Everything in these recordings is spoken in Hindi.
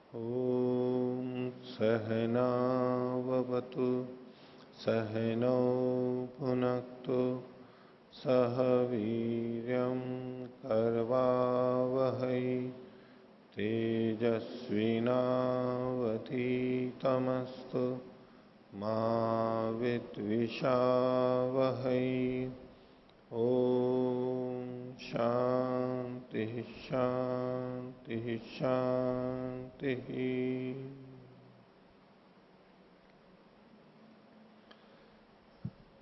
ॐ सहनाववतु सहनौ भुनक्तु सह वीर्यं करवावहै तेजस्विनावधीतमस्तु मा विद्विषावहै। ओम शांति शांति शांति।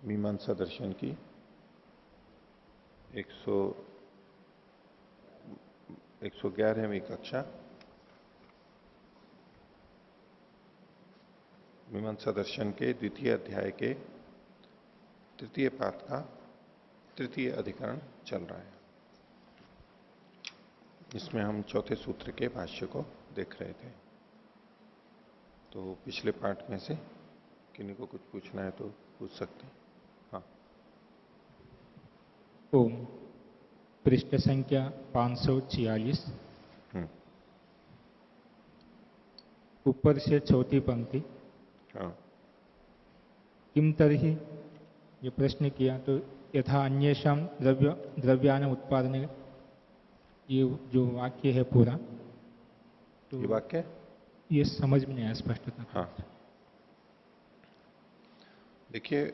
मीमांसा दर्शन की 111वीं कक्षा। मीमांसा दर्शन के द्वितीय अध्याय के तृतीय पाठ का तृतीय अधिकरण चल रहा है। इसमें हम चौथे सूत्र के भाष्य को देख रहे थे। तो पिछले पाठ में से किन्हीं को कुछ पूछना है तो पूछ सकते हैं। हाँ। ओम। पृष्ठ संख्या 546। ऊपर से चौथी पंक्ति। हाँ। किम तरही, ये प्रश्न किया तो यथा अन्येषां द्रव्याणां उत्पादने, ये जो वाक्य है पूरा, तो ये वाक्य ये समझ में नहीं आया स्पष्टता। हाँ। देखिए,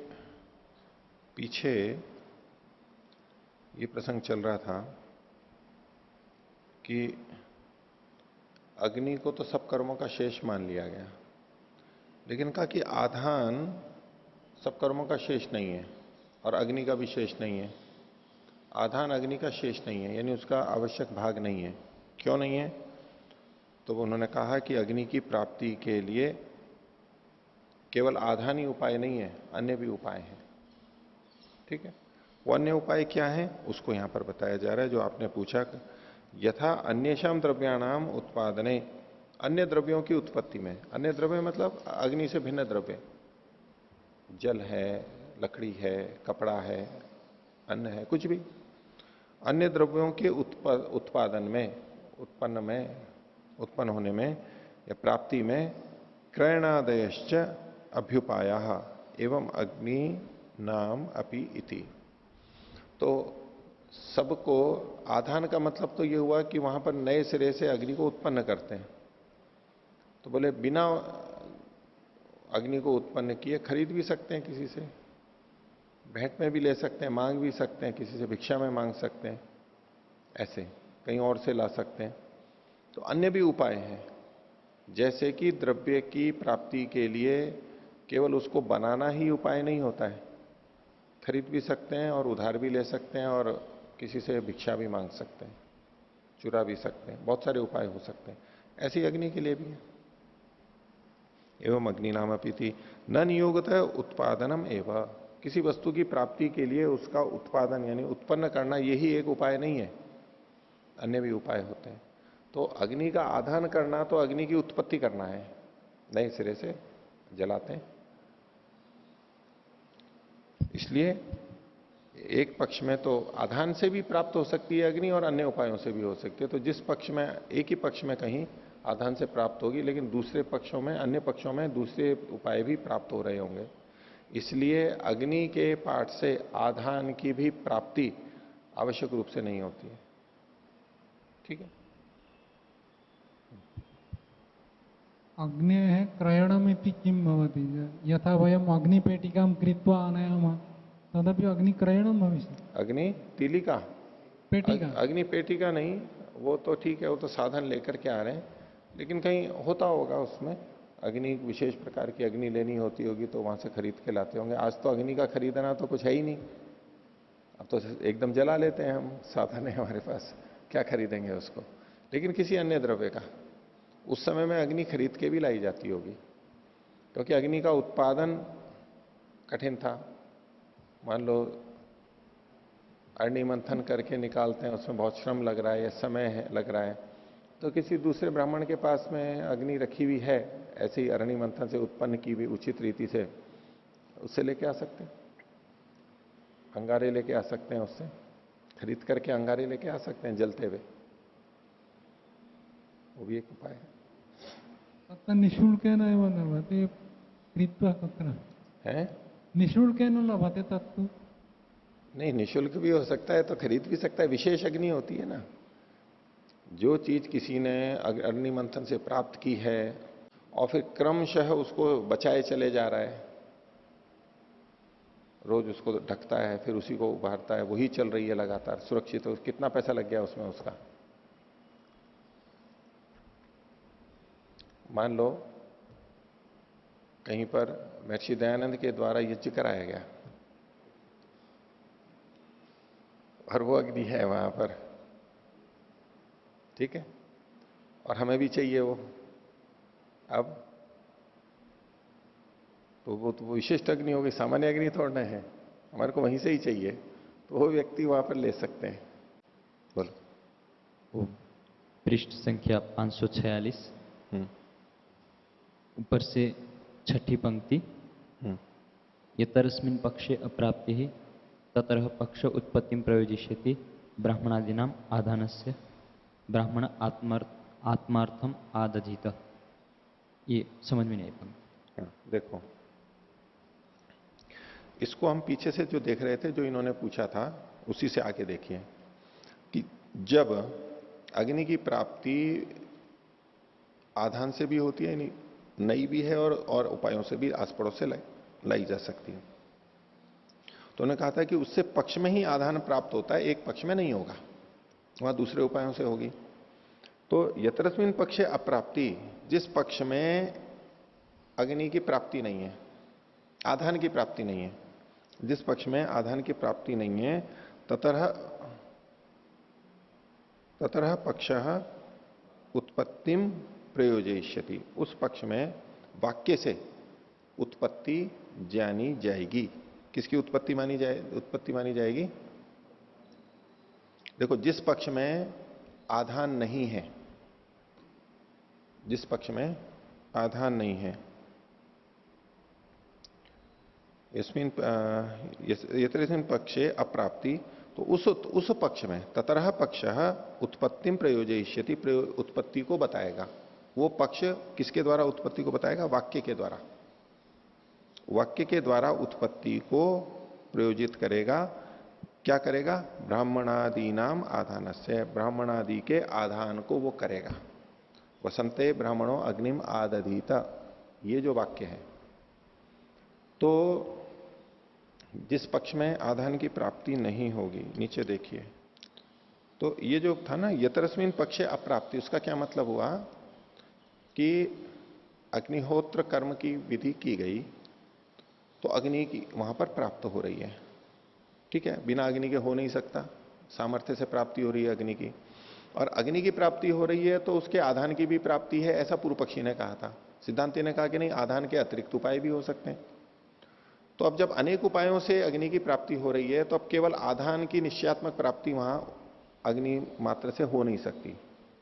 पीछे ये प्रसंग चल रहा था कि अग्नि को तो सब कर्मों का शेष मान लिया गया, लेकिन कहा कि आधान सब कर्मों का शेष नहीं है और अग्नि का भी शेष नहीं है। आधान अग्नि का शेष नहीं है, यानी उसका आवश्यक भाग नहीं है। क्यों नहीं है? तो उन्होंने कहा कि अग्नि की प्राप्ति के लिए केवल आधान ही उपाय नहीं है, अन्य भी उपाय हैं। ठीक है, वो अन्य उपाय क्या है उसको यहां पर बताया जा रहा है। जो आपने पूछा, यथा अन्येषां द्रव्याणाम उत्पादने, अन्य द्रव्यों की उत्पत्ति में। अन्य द्रव्य मतलब अग्नि से भिन्न द्रव्य, जल है, लकड़ी है, कपड़ा है, अन्न है, कुछ भी। अन्य द्रव्यों के उत्पादन में, उत्पन्न होने में या प्राप्ति में क्रयणादयश्च अभ्युपाया एवं अग्नि नाम अपि इति। तो सबको, आधान का मतलब तो ये हुआ कि वहां पर नए सिरे से अग्नि को उत्पन्न करते हैं। तो बोले बिना अग्नि को उत्पन्न किए खरीद भी सकते हैं, किसी से भेंट में भी ले सकते हैं, मांग भी सकते हैं, किसी से भिक्षा में मांग सकते हैं, ऐसे कहीं और से ला सकते हैं। तो अन्य भी उपाय हैं। जैसे कि द्रव्य की प्राप्ति के लिए केवल उसको बनाना ही उपाय नहीं होता है, खरीद भी सकते हैं और उधार भी ले सकते हैं और किसी से भिक्षा भी मांग सकते हैं, चुरा भी सकते हैं, बहुत सारे उपाय हो सकते हैं। ऐसे ही अग्नि के लिए भी है। एवं अग्नि नाम अपीति न नियोगतः उत्पादनम एवं, किसी वस्तु की प्राप्ति के लिए उसका उत्पादन यानी उत्पन्न करना यही एक उपाय नहीं है, अन्य भी उपाय होते हैं। तो अग्नि का आधान करना तो अग्नि की उत्पत्ति करना है, नए सिरे से जलाते हैं। इसलिए एक पक्ष में तो आधान से भी प्राप्त हो सकती है अग्नि और अन्य उपायों से भी हो सकती है। तो जिस पक्ष में, एक ही पक्ष में कहीं आधान से प्राप्त होगी, लेकिन दूसरे पक्षों में, अन्य पक्षों में दूसरे उपाय भी प्राप्त हो रहे होंगे। इसलिए अग्नि के पाठ से आधान की भी प्राप्ति आवश्यक रूप से नहीं होती है। ठीक है। अग्ने क्रयणमिति किं भवति? यथा वयम् अग्निपेटिकां कृत्वा आनयामः तदपि अग्निक्रयणं भविष्यति। अग्नि तिलिका, पेटिका, अग्नि पेटिका नहीं, वो तो ठीक है, वो तो साधन लेकर के आ रहे हैं, लेकिन कहीं होता होगा उसमें अग्नि, विशेष प्रकार की अग्नि लेनी होती होगी तो वहां से खरीद के लाते होंगे। आज तो अग्नि का खरीदना तो कुछ है ही नहीं, अब तो एकदम जला लेते हैं हम, साधन है हमारे पास, क्या खरीदेंगे उसको। लेकिन किसी अन्य द्रव्य का उस समय में अग्नि खरीद के भी लाई जाती होगी, क्योंकि अग्नि का उत्पादन कठिन था। मान लो अग्नि मंथन करके निकालते हैं, उसमें बहुत श्रम लग रहा है या समय है, लग रहा है, तो किसी दूसरे ब्राह्मण के पास में अग्नि रखी हुई है, ऐसे ही अग्नि मंथन से उत्पन्न की हुई उचित रीति से, उससे लेके आ सकते हैं, अंगारे लेके आ सकते हैं, उससे खरीद करके अंगारे लेके आ सकते हैं जलते हुए, वो भी एक उपाय है। तत्र निःशुल्केन एव लभते कृत्वा तत्र है? निःशुल्केन लभते तत्तु नहीं, निःशुल्क भी हो सकता है तो खरीद भी सकता है। विशेष अग्नि होती है ना, जो चीज किसी ने अग्नि मंथन से प्राप्त की है और फिर क्रमशः उसको बचाए चले जा रहा है, रोज उसको ढकता है, फिर उसी को उभारता है, वही चल रही है लगातार सुरक्षित। हो कितना पैसा लग गया उसमें उसका। मान लो कहीं पर महर्षि दयानंद के द्वारा यज्ञ कराया गया और वो अग्नि है वहां पर, ठीक है, और हमें भी चाहिए वो। अब तो वो तो विशिष्ट अग्नि होगी, सामान्य अग्नि थोड़ा है, हमारे को वहीं से ही चाहिए, तो वो व्यक्ति वहां पर ले सकते हैं। बोलो। पृष्ठ संख्या 546, ऊपर से छठी पंक्ति। यतरस्मिन् पक्षे अप्राप्ति ही ततरः पक्ष उत्पत्ति प्रयोजिष्यति ब्राह्मणादीनाम आधानस्य ब्राह्मण आत्मार्थम आदधीत। ये समझ में नहीं आई पंक्ति। देखो, इसको हम पीछे से जो देख रहे थे, जो इन्होंने पूछा था, उसी से आगे देखिए कि जब अग्नि की प्राप्ति आधान से भी होती है, नई भी है, और उपायों से भी आस पड़ोस से लाई जा सकती है। तो उन्होंने कहा था कि उससे पक्ष में ही आधान प्राप्त होता है, एक पक्ष में नहीं होगा, वहां दूसरे उपायों से होगी। तो यतरस्मिन पक्षे अप्राप्ति, जिस पक्ष में अग्नि की प्राप्ति नहीं है, आधान की प्राप्ति नहीं है, जिस पक्ष में आधान की प्राप्ति नहीं है, ततरः पक्षः उत्पत्तिम प्रयोजयिष्यति, उस पक्ष में वाक्य से उत्पत्ति जानी जाएगी। किसकी उत्पत्ति मानी जाएगी? देखो, जिस पक्ष में आधान नहीं है, जिस पक्ष में आधान नहीं है, यतरस्मिन् पक्षे अप्राप्ति, तो उस पक्ष में ततरः पक्षः उत्पत्तिम प्रयोजयिष्यति, उत्पत्ति को बताएगा। वो पक्ष किसके द्वारा उत्पत्ति को बताएगा? वाक्य के द्वारा। वाक्य के द्वारा उत्पत्ति को प्रयोजित करेगा। क्या करेगा? ब्राह्मणादि नाम आधानस्य, ब्राह्मणादि के आधान को वो करेगा। वसंते ब्राह्मणों अग्निम आदधीत, ये जो वाक्य है। तो जिस पक्ष में आधान की प्राप्ति नहीं होगी, नीचे देखिए, तो ये जो था ना यतरस्मिन पक्षे अप्राप्ति, उसका क्या मतलब हुआ कि अग्निहोत्र कर्म की विधि की गई तो अग्नि की वहां पर प्राप्त हो रही है, ठीक है, बिना अग्नि के हो नहीं सकता, सामर्थ्य से प्राप्ति हो रही है अग्नि की, और अग्नि की प्राप्ति हो रही है तो उसके आधान की भी प्राप्ति है, ऐसा पूर्व पक्षी ने कहा था। सिद्धांति ने कहा कि नहीं, आधान के अतिरिक्त उपाय भी हो सकते हैं। तो अब जब अनेक उपायों से अग्नि की प्राप्ति हो रही है, तो अब केवल आधान की निश्चयात्मक प्राप्ति वहां अग्नि मात्र से हो नहीं सकती।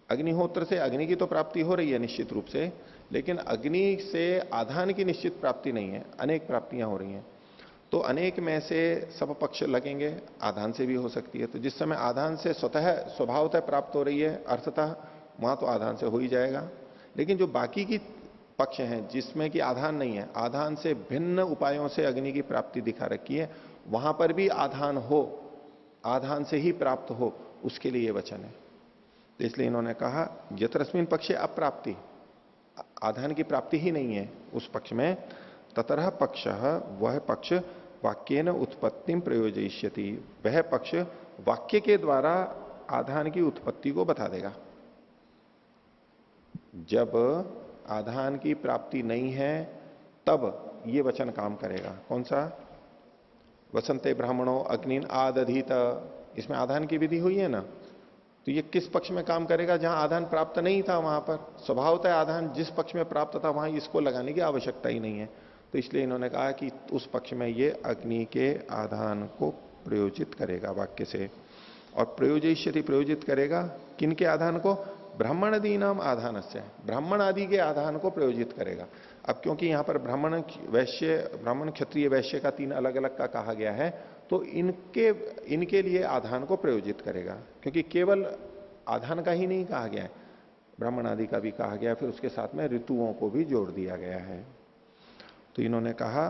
अग्निहोत्र से अग्नि की तो प्राप्ति हो रही है निश्चित रूप से, लेकिन अग्नि से आधान की निश्चित प्राप्ति नहीं है, अनेक प्राप्तियां हो रही हैं। तो अनेक में से सब पक्ष लगेंगे, आधान से भी हो सकती है। तो जिस समय आधान से स्वतः स्वभावतः प्राप्त हो रही है, अर्थतः वहां तो आधान से हो ही जाएगा। लेकिन जो बाकी की पक्ष हैं जिसमें कि आधान नहीं है, आधान से भिन्न उपायों से अग्नि की प्राप्ति दिखा रखी है, वहां पर भी आधान हो, आधान से ही प्राप्त हो, उसके लिए वचन है। तो इसलिए इन्होंने कहा यतरस्मिन पक्षे अप्राप्ति, आधान की प्राप्ति ही नहीं है उस पक्ष में, ततरः पक्षः, वह पक्ष वाक्येन उत्पत्तिम प्रयोजयिष्यति, वह पक्ष वाक्य के द्वारा आधान की उत्पत्ति को बता देगा। जब आधान की प्राप्ति नहीं है तब ये वचन काम करेगा। कौन सा? वसंते ब्राह्मणों अग्निन आदधीत, इसमें आधान की विधि हुई है ना, तो ये किस पक्ष में काम करेगा? जहां आधान प्राप्त नहीं था, वहां पर स्वभावतः आधान जिस पक्ष में प्राप्त था वहां इसको लगाने की आवश्यकता ही नहीं है। तो इसलिए इन्होंने कहा कि उस पक्ष में ये अग्नि के आधान को प्रयोजित करेगा वाक्य से। और प्रयोजयिष्यति, प्रयोजित करेगा किनके आधान को? ब्राह्मणादि नाम आधानस्य, ब्राह्मण आदि के आधान को प्रयोजित करेगा। अब क्योंकि यहां पर ब्राह्मण वैश्य, ब्राह्मण क्षत्रिय वैश्य का 3 अलग अलग का कहा गया है, तो इनके लिए आधान को प्रयोजित करेगा, क्योंकि केवल आधान का ही नहीं कहा गया है, ब्राह्मण आदि का भी कहा गया, फिर उसके साथ में ऋतुओं को भी जोड़ दिया गया है। तो इन्होंने कहा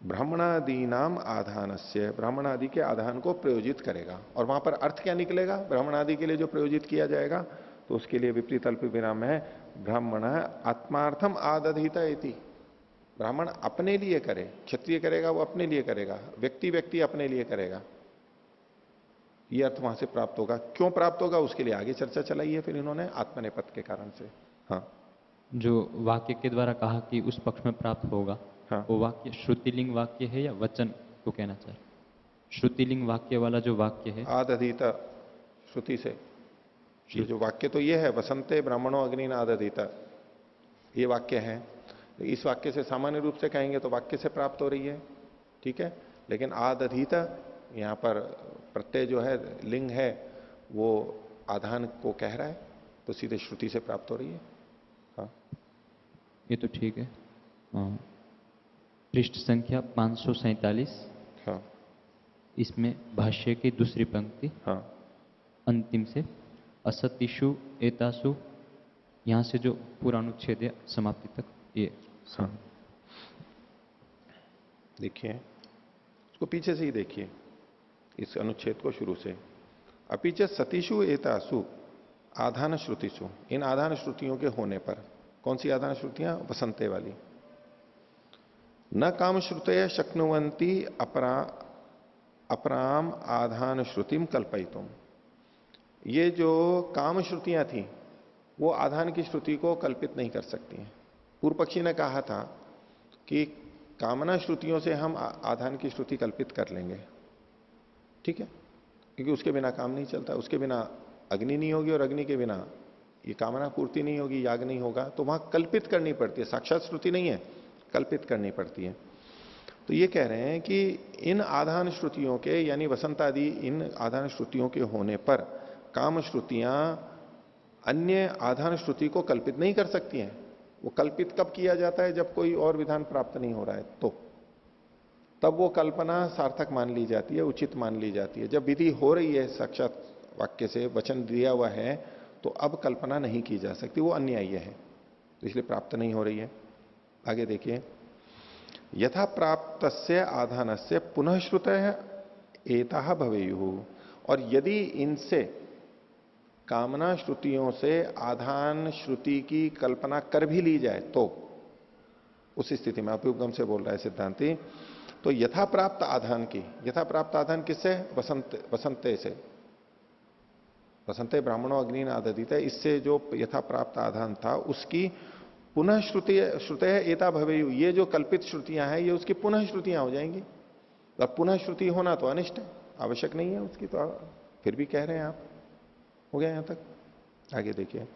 ब्राह्मणादि नाम आधानस्य, ब्राह्मण आदि के आधान को प्रयोजित करेगा। और वहां पर अर्थ क्या निकलेगा ब्राह्मण आदि के लिए जो प्रयोजित किया जाएगा, तो उसके लिए विपरीत अल्प विराम है ब्राह्मण आत्मार्थम आदधित इति। ब्राह्मण अपने लिए करे, क्षत्रिय करेगा वो अपने लिए करेगा, व्यक्ति व्यक्ति अपने लिए करेगा, ये अर्थ वहां से प्राप्त होगा। क्यों प्राप्त होगा उसके लिए आगे चर्चा चलाई है फिर इन्होंने आत्मनेपथ के कारण से। हाँ जो वाक्य के द्वारा कहा कि उस पक्ष में प्राप्त होगा, हाँ वो वाक्य श्रुतिलिंग वाक्य है या वचन को कहना चाह रहे? श्रुतिलिंग वाक्य वाला जो वाक्य है, आदधीत श्रुति से, ये जो वाक्य तो ये है वसंते ब्राह्मणों अग्नि आदधीत, ये वाक्य है। इस वाक्य से सामान्य रूप से कहेंगे तो वाक्य से प्राप्त हो रही है, ठीक है। लेकिन आदधीत यहां पर प्रत्यय जो है लिंग है वो आधान को कह रहा है, तो सीधे श्रुति से प्राप्त हो रही है। हाँ ये तो ठीक है। पृष्ठ संख्या 547, हाँ इसमें भाष्य की दूसरी पंक्ति हाँ अंतिम से असतिषु एतासु, यहां से जो पूरा अनुच्छेद है समाप्ति तक, ये हाँ देखिए, इसको पीछे से ही देखिए, इस अनुच्छेद को शुरू से। अपीच सतीषु एतासु आधान श्रुतिषु, इन आधान श्रुतियों के होने पर, कौन सी आधान श्रुतियां? वसंते वाली। न काम श्रुतय शक्नुवंती अपराम आधान श्रुतिम कल्पयितुम, ये जो काम श्रुतियां थी वो आधान की श्रुति को कल्पित नहीं कर सकती हैं। पूर्व पक्षी ने कहा था कि कामना श्रुतियों से हम आधान की श्रुति कल्पित कर लेंगे, ठीक है, क्योंकि उसके बिना काम नहीं चलता, उसके बिना अग्नि नहीं होगी और अग्नि के बिना ये कामना पूर्ति नहीं होगी, याग नहीं होगा, तो वहां कल्पित करनी पड़ती है, साक्षात श्रुति नहीं है, कल्पित करनी पड़ती है। तो ये कह रहे हैं कि इन आधान श्रुतियों के, यानी वसंत आदि इन आधान श्रुतियों के होने पर काम श्रुतियां अन्य आधान श्रुति को कल्पित नहीं कर सकती हैं। वो कल्पित कब किया जाता है? जब कोई और विधान प्राप्त नहीं हो रहा है, तो तब वो कल्पना सार्थक मान ली जाती है, उचित मान ली जाती है। जब विधि हो रही है, साक्षात वाक्य से वचन दिया हुआ है, तो अब कल्पना नहीं की जा सकती, वो अन्याय्य है, तो इसलिए प्राप्त नहीं हो रही है। आगे देखिए, यथा प्राप्त से आधान से पुनः श्रुत एता भवेयु, और यदि इनसे कामना श्रुतियों से आधान श्रुति की कल्पना कर भी ली जाए, तो उस स्थिति में अभ्युपगम से बोल रहा है सिद्धांति, तो यथा प्राप्त आधान की, यथा प्राप्त आधान किससे? वसंते से, वसंते ब्राह्मणों अग्नि आददित है, इससे जो यथा प्राप्त आधान था उसकी पुनः श्रुते एता भवेयु, ये जो कल्पित श्रुतियां हैं ये उसकी पुनः श्रुतियां हो जाएंगी। और पुनः श्रुति होना तो अनिष्ट है, आवश्यक नहीं है उसकी, तो फिर भी कह रहे हैं आप। हो गया यहां तक? आगे देखिए,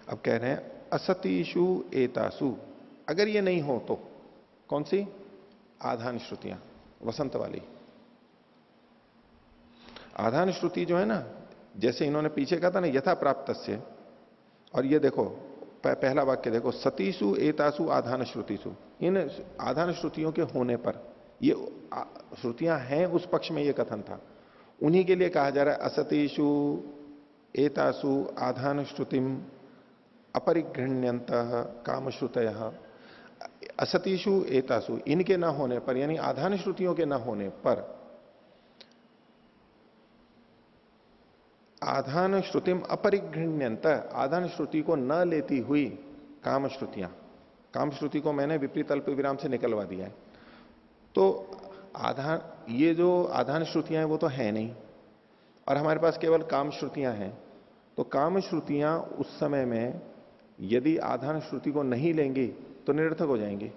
अब कह रहे हैं असतीषु एतासु, अगर ये नहीं हो तो कौन सी? आधान श्रुतियां, वसंत वाली आधान श्रुति जो है ना, जैसे इन्होंने पीछे कहा था ना यथा प्राप्त से, और ये देखो पहला वाक्य देखो, सतीसु एतासु आधान श्रुतिसु, इन आधान श्रुतियों के होने पर, ये श्रुतियां हैं उस पक्ष में ये कथन था, उन्हीं के लिए कहा जा रहा है असतीषु एतासु आधान श्रुतिम अपरिगृह्यंत कामश्रुतयः। असतीषु एतासु, इनके ना होने पर, यानी आधान श्रुतियों के ना होने पर, आधान श्रुतिम अपरिगृह्यंत, आधान श्रुति को न लेती हुई काम श्रुतियां, काम श्रुति को मैंने विपरीत अल्प विराम से निकलवा दिया है, तो आधान, ये जो आधान श्रुतियां हैं वो तो है नहीं, और हमारे पास केवल काम श्रुतियां हैं। तो काम श्रुतियां उस समय में यदि आधान श्रुति को नहीं लेंगी तो निरर्थक हो जाएंगी,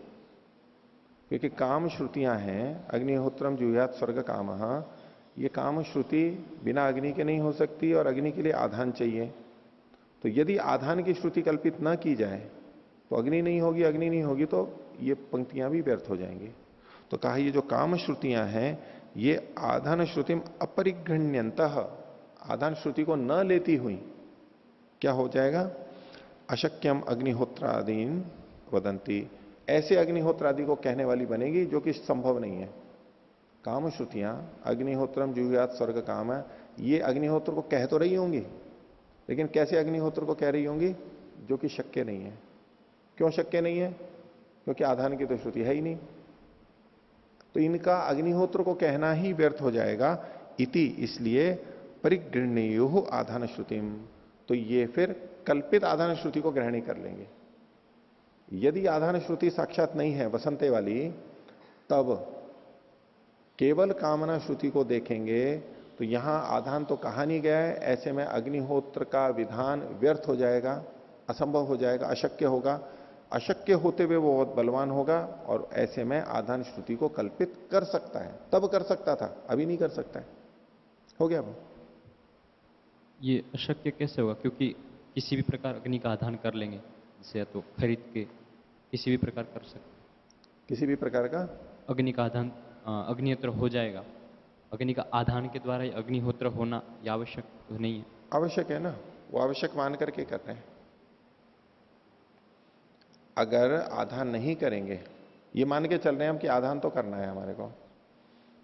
क्योंकि काम श्रुतियां हैं अग्निहोत्रम जुह्यात स्वर्ग कामः, ये काम श्रुति बिना अग्नि के नहीं हो सकती और अग्नि के लिए आधान चाहिए। तो यदि आधान की श्रुति कल्पित ना की जाए तो अग्नि नहीं होगी, अग्नि नहीं होगी तो ये पंक्तियां भी व्यर्थ हो जाएंगी। तो कहा ये जो काम श्रुतियां हैं ये आधान श्रुतिम अपरिगृह्यंतः, आधान श्रुति को न लेती हुई क्या हो जाएगा? अशक्यम अग्निहोत्रादीन वदंती, ऐसे अग्निहोत्रादि को कहने वाली बनेगी जो कि संभव नहीं है। काम श्रुतियां अग्निहोत्रम जुह्यात स्वर्ग काम है, ये अग्निहोत्र को कह तो रही होंगी लेकिन कैसे अग्निहोत्र को कह रही होंगी? जो कि शक्य नहीं है। क्यों शक्य नहीं है? क्योंकि आधान की तो श्रुति है ही नहीं। तो इनका अग्निहोत्र को कहना ही व्यर्थ हो जाएगा। इति, इसलिए परिगृह्णेयो आधान श्रुतिम, तो ये फिर कल्पित आधान श्रुति को ग्रहण ही कर लेंगे। यदि आधान श्रुति साक्षात नहीं है वसंते वाली, तब केवल कामना श्रुति को देखेंगे तो यहां आधान तो कहा नहीं गया है, ऐसे में अग्निहोत्र का विधान व्यर्थ हो जाएगा, असंभव हो जाएगा, अशक्य होगा। अशक्य होते हुए वो बहुत बलवान होगा और ऐसे में आधान श्रुति को कल्पित कर सकता है। तब कर सकता था, अभी नहीं कर सकता है। हो गया वो? ये अशक्य कैसे होगा? क्योंकि किसी भी प्रकार अग्नि का आधान कर लेंगे, जैसे तो खरीद के किसी भी प्रकार कर सकते, किसी भी प्रकार का अग्नि का आधान अग्निहोत्र हो जाएगा। अग्नि का आधान के द्वारा अग्निहोत्र होना ये आवश्यक तो नहीं है। आवश्यक है ना, वो आवश्यक मान करके कर रहे हैं। अगर आधान नहीं करेंगे, ये मान के चल रहे हैं हम कि आधान तो करना है हमारे को,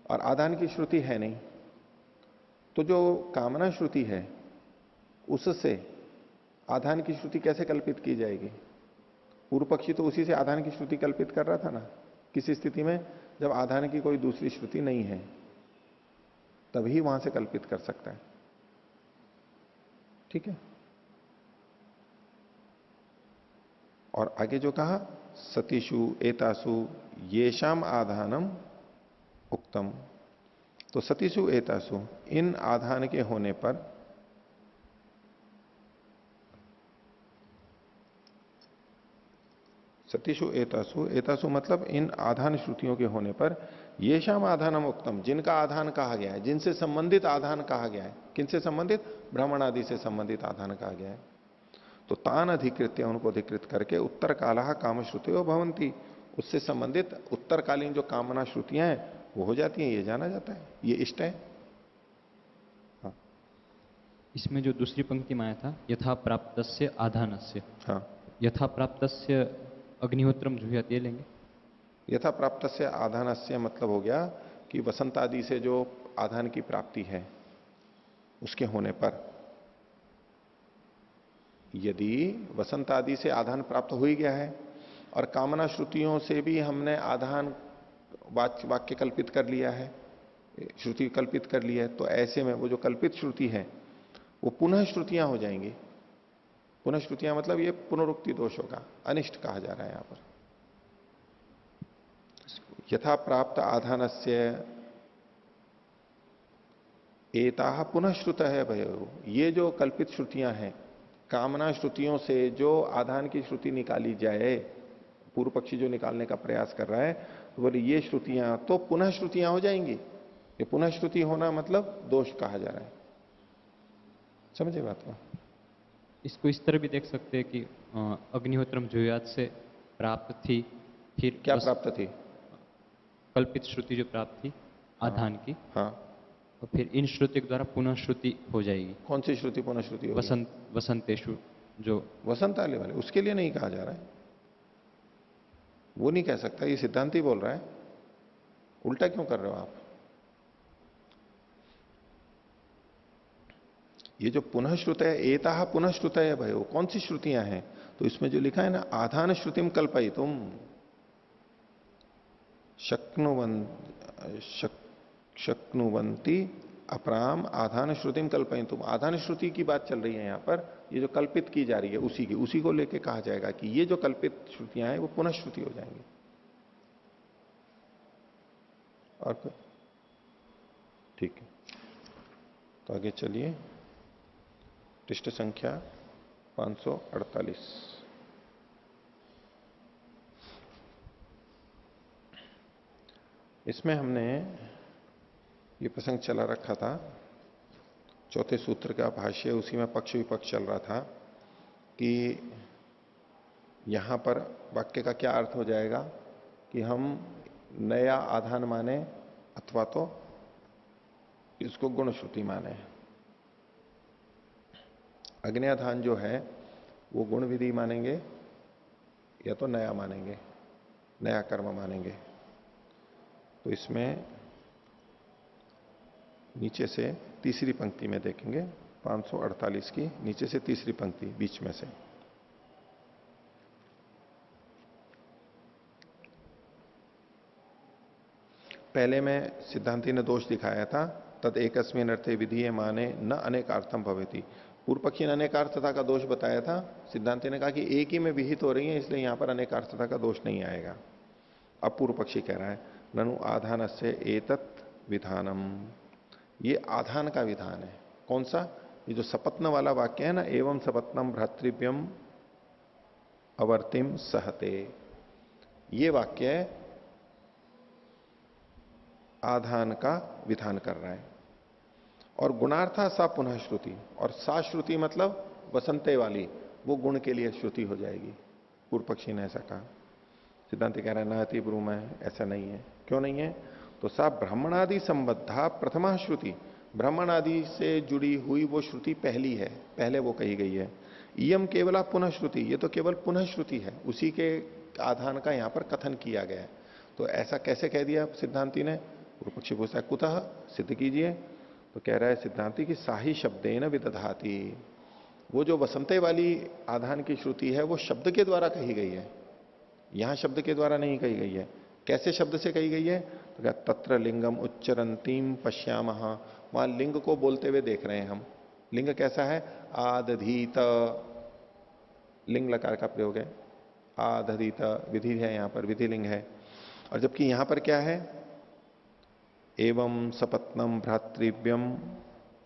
और आधान की श्रुति है नहीं, तो जो कामना श्रुति है उससे आधान की श्रुति कैसे कल्पित की जाएगी? पूर्व पक्षी तो उसी से आधान की श्रुति कल्पित कर रहा था ना। किसी स्थिति में जब आधान की कोई दूसरी श्रुति नहीं है तभी वहां से कल्पित कर सकता है। ठीक है। और आगे जो कहा, सतीषु एतासु येषाम आधानम उक्तम, तो सतीषु एतासु, इन आधान के होने पर, सतीषु एतासु, एतासु मतलब इन आधान श्रुतियों के होने पर, येषाम आधानम उक्तम, जिनका आधान कहा गया है, जिनसे संबंधित आधान कहा गया है। किनसे संबंधित? ब्राह्मण आदि से संबंधित आधान कहा गया है। तो तान अधिकृत्य, उनको अधिकृत करके, उत्तर काला काम श्रुतियो भवंती, उससे संबंधित उत्तरकालीन जो कामना श्रुतियां हैं वो हो जाती हैं, ये जाना जाता है, ये इष्ट है। हाँ। इसमें जो दूसरी पंक्ति में आया था, यथा प्राप्तस्य आधानस्य, हाँ, यथा प्राप्तस्य अग्निहोत्रम जुह्यात, ये लेंगे। यथा प्राप्त से आधानस्य मतलब हो गया कि वसंत आदि से जो आधान की प्राप्ति है उसके होने पर, यदि वसंत आदि से आधान प्राप्त हो ही गया है और कामना श्रुतियों से भी हमने आधान वाक्य कल्पित कर लिया है, श्रुति कल्पित कर लिया है, तो ऐसे में वो जो कल्पित श्रुति है वो पुनः श्रुतियां हो जाएंगी। पुनः श्रुतियां मतलब ये पुनरुक्ति दोष होगा, अनिष्ट कहा जा रहा है यहां पर। यथा प्राप्त आधानस्य एताह पुनः श्रुत है भयो, ये जो कल्पित श्रुतियां हैं, कामना श्रुतियों से जो आधान की श्रुति निकाली जाए, पूर्व पक्षी जो निकालने का प्रयास कर रहा है, तो बोले ये श्रुतियां तो पुनः श्रुतियां हो जाएंगी। ये पुनः श्रुति होना मतलब दोष कहा जा रहा है। समझे बात को? इसको इस तरह भी देख सकते हैं कि अग्निहोत्रम जुह्यात से प्राप्त थी, फिर क्या प्राप्त थी? कल्पित श्रुति जो प्राप्त थी आधान की, हाँ, और फिर इन श्रुति के द्वारा पुनः श्रुति हो जाएगी। कौन सी श्रुति पुनः श्रुति होगी? वसंतेषु, जो वसंत आने वाले, उसके लिए नहीं कहा जा रहा है, वो नहीं कह सकता, ये सिद्धांत ही बोल रहा है। उल्टा क्यों कर रहे हो आप? ये जो पुनः श्रुत है, एताह पुनः श्रुत है भाई, वो कौन सी श्रुतियां हैं? तो इसमें जो लिखा है ना, आधान श्रुतिम कल्पयितुम शक्नुवंती अपराम आधान श्रुतिम कल्पयितुम, आधान श्रुति की बात चल रही है यहां पर। ये जो कल्पित की जा रही है उसी को लेके कहा जाएगा कि ये जो कल्पित श्रुतियां हैं वो पुनः श्रुति हो जाएंगी। और कोई? ठीक है, तो आगे चलिए, पृष्ठ संख्या 548। इसमें हमने ये प्रसंग चला रखा था, चौथे सूत्र का भाष्य, उसी में पक्ष विपक्ष चल रहा था कि यहां पर वाक्य का क्या अर्थ हो जाएगा कि हम नया आधान माने अथवा तो इसको गुण श्रुति माने। अग्न्याधान जो है वो गुण विधि मानेंगे या तो नया मानेंगे, नया कर्म मानेंगे। तो इसमें नीचे से तीसरी पंक्ति में देखेंगे, 548 की नीचे से तीसरी पंक्ति बीच में से। पहले में सिद्धांति ने दोष दिखाया था, तद एकस्मिन अर्थे विधीये माने न अनेकार्थम भवेति। पूर्व पक्षी ने अनेकार्थता का दोष बताया था, सिद्धांति ने कहा कि एक ही में विहित हो रही है, इसलिए यहां पर अनेकार्थता का दोष नहीं आएगा। अब पूर्व पक्षी कह रहा है ननु आधान से एतत् विधानम, ये आधान का विधान है। कौन सा? ये जो सपत्न वाला वाक्य है ना, एवं सपत्नम भ्रातृव्यम अवर्तिम सहते, ये वाक्य आधान का विधान कर रहा है। और गुणार्था सा पुनः श्रुति, और सा श्रुति मतलब वसंते वाली, वो गुण के लिए श्रुति हो जाएगी। पूर्व पक्षी ने ऐसा कहा। सिद्धांत कह रहा है नाति ब्रूम है, ऐसा नहीं है। क्यों नहीं है? तो सा ब्राह्मणादि संबद्धा प्रथमा श्रुति, ब्राह्मण आदि से जुड़ी हुई वो श्रुति पहली है, पहले वो कही गई है। इयम केवला पुनः श्रुति, ये तो केवल पुनः श्रुति है, उसी के आधान का यहां पर कथन किया गया है। तो ऐसा कैसे कह दिया सिद्धांति ने? पूर्व पक्षी पूछता है कुतः, सिद्ध कीजिए। तो कह रहा है सिद्धांति की साही शब्देन विदधाति, वो जो वसंते वाली आधान की श्रुति है वो शब्द के द्वारा कही गई है, यहां शब्द के द्वारा नहीं कही गई है। कैसे शब्द से कही गई है? तो क्या तत्र लिंगम उच्चरंतीम पश्यामः, वहां लिंग को बोलते हुए देख रहे हैं हम। लिंग कैसा है? आदधीत, लिंग लकार का प्रयोग है। आदधीत विधि है, यहां पर विधि लिंग है। और जबकि यहां पर क्या है? एवं सपत्नम भ्रातृव्यम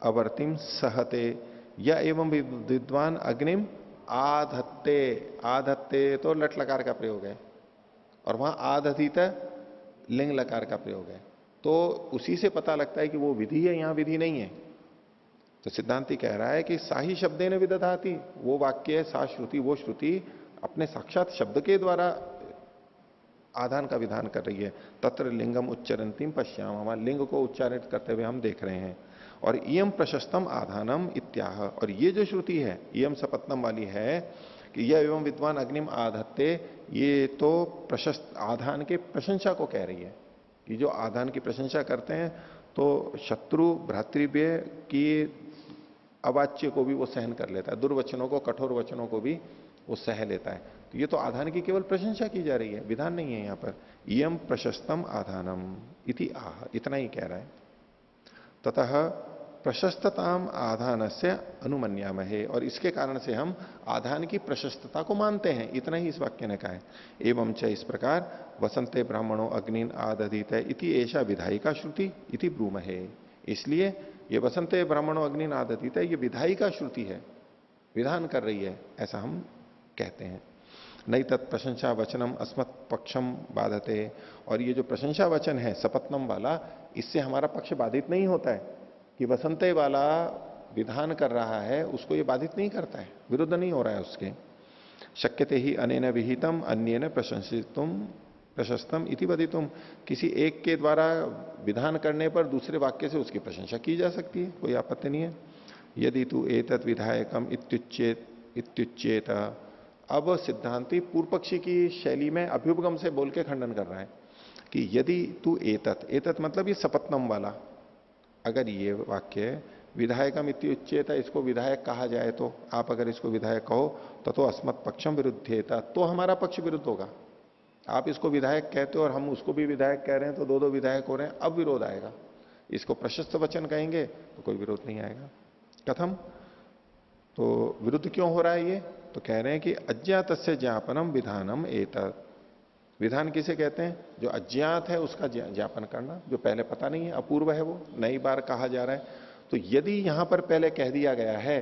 अवर्तिम सहते, या एवं विद्वान अग्निम आधत्ते, आधत्ते तो लट लकार का प्रयोग है, और वहां आदधीत लिंग लकार का प्रयोग है। तो उसी से पता लगता है कि वो विधि है, यहां विधि नहीं है। तो सिद्धांति कह रहा है कि साही शब्दे ने विदधाति, वो वाक्य सा श्रुति, वो श्रुति अपने साक्षात शब्द के द्वारा आधान का विधान कर रही है। तत्र लिंगम उच्चरंतीम पश्याम, हमारे लिंग को उच्चारित करते हुए हम देख रहे हैं। और इयम प्रशस्तम आधानम इत्याह, और ये जो श्रुति है इयम सपत्नम वाली है कि यह एवं विद्वान अग्निम आधत्ते, ये तो प्रशस्त आधान के प्रशंसा को कह रही है कि जो आधान की प्रशंसा करते हैं तो शत्रु भ्रातृव्य की अवाच्य को भी वो सहन कर लेता है, दुर्वचनों को, कठोर वचनों को भी वो सह लेता है। तो ये तो आधान की केवल प्रशंसा की जा रही है, विधान नहीं है यहां पर। इयम प्रशस्तम आधानम इति आह, इतना ही कह रहा है। ततः प्रशस्तताम आधान से अनुमन्यामहे, और इसके कारण से हम आधान की प्रशस्तता को मानते हैं, इतना ही इस वाक्य ने कहा है। एवं च, इस प्रकार वसंते ब्राह्मणों अग्निन आदधित इति ऐसा विधायिका श्रुति इति ब्रूमहे, इसलिए ये वसंते ब्राह्मणों अग्निन आदधित, ये विधायिका श्रुति है, विधान कर रही है, ऐसा हम कहते हैं। नहीं तत्प्रशंसा वचनम अस्मत् पक्षम बाधते, और ये जो प्रशंसा वचन है सपत्नम वाला, इससे हमारा पक्ष बाधित नहीं होता है कि वसंते वाला विधान कर रहा है उसको ये बाधित नहीं करता है, विरुद्ध नहीं हो रहा है उसके। शक्यते ही अनेन विहितम अन्येन प्रशंसितुम प्रशस्तम इति वदितुम, किसी एक के द्वारा विधान करने पर दूसरे वाक्य से उसकी प्रशंसा की जा सकती है, कोई आपत्ति नहीं है। यदि तू एतत् विधायकम इत्युच्चेत, अब सिद्धांति पूर्व पक्षी की शैली में अभ्युपगम से बोल के खंडन कर रहा है कि यदि तू एतत्, एतत् मतलब ये सपत्नम वाला, अगर ये वाक्य विधायकम इत्युच्चेत, इसको विधायक कहा जाए, तो आप अगर इसको विधायक कहो तो अस्मत् पक्षम विरुद्धेता, तो हमारा पक्ष विरुद्ध होगा। आप इसको विधायक कहते हो और हम उसको भी विधायक कह रहे हैं, तो दो दो विधायक हो रहे हैं, अब विरोध आएगा। इसको प्रशस्त वचन कहेंगे तो कोई विरोध नहीं आएगा। कथम, तो विरुद्ध क्यों हो रहा है ये? तो कह रहे हैं कि अज्ञातस्य ज्ञापनम विधानम एतत्, विधान किसे कहते हैं? जो अज्ञात है उसका ज्ञापन करना, जो पहले पता नहीं है, अपूर्व है, वो नई बार कहा जा रहा है। तो यदि यहां पर पहले कह दिया गया है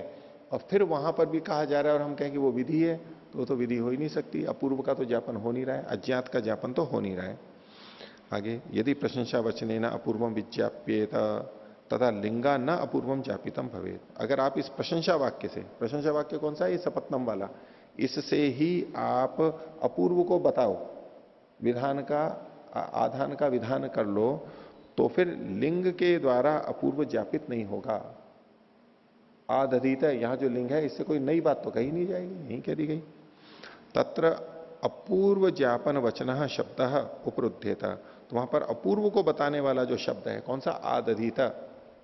और फिर वहां पर भी कहा जा रहा है और हम कहें कि वो विधि है, तो विधि हो ही नहीं सकती। अपूर्व का तो ज्ञापन हो नहीं रहा है, अज्ञात का ज्ञापन तो हो नहीं रहा है। आगे, यदि प्रशंसा वचने न अपूर्वम विज्ञाप्येत तथा लिंगा न अपूर्वम ज्ञापितम भवेत, अगर आप इस प्रशंसा वाक्य से, प्रशंसा वाक्य कौन सा है? ये सपत्नम वाला, इससे ही आप अपूर्व को बताओ, विधान का आधान का विधान कर लो, तो फिर लिंग के द्वारा अपूर्व ज्ञापित नहीं होगा। आदधित, यहां जो लिंग है इससे कोई नई बात तो कही नहीं जाएगी, यही कह दी गई। तत्र अपूर्व ज्ञापन वचन शब्द उपरुद्धेता, तो वहां पर अपूर्व को बताने वाला जो शब्द है कौन सा? आदधित,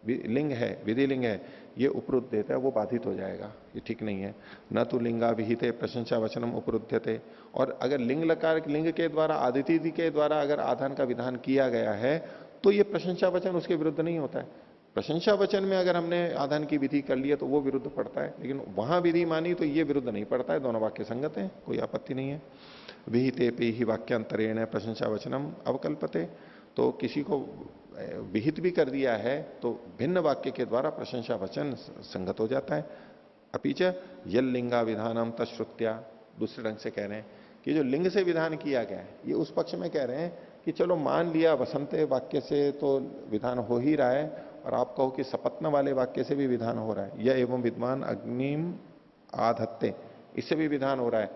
लिंग है, विधि लिंग है, ये उपरुद्ध है, वो बाधित हो जाएगा, ये ठीक नहीं है। न तो लिंगा विहिते प्रशंसा वचनम उपरुद्ध्यते। और अगर लिंग लकार लिंग के द्वारा आदिति के द्वारा अगर आधान का विधान किया गया है तो ये प्रशंसा वचन उसके विरुद्ध नहीं होता है। प्रशंसा वचन में अगर हमने आधान की विधि कर लिया तो वो विरुद्ध पड़ता है, लेकिन वहां विधि मानी तो ये विरुद्ध नहीं पड़ता है, दोनों वाक्य संगत हैं, कोई आपत्ति नहीं है। विहिते पे ही वाक्यांतरेण प्रशंसा वचनम अवकल्पते। तो किसी को विहित भी कर दिया है तो भिन्न वाक्य के द्वारा प्रशंसा वचन संगत हो जाता है। अपीच यल लिंगा विधानम तश्रुत्या, दूसरे ढंग से कह रहे हैं कि जो लिंग से विधान किया गया है, ये उस पक्ष में कह रहे हैं कि चलो मान लिया वसंते वाक्य से तो विधान हो ही रहा है, और आप कहो कि सपत्न वाले वाक्य से भी विधान हो रहा है, यह एवं विद्वान अग्निम आधत्ते, इससे भी विधान हो रहा है,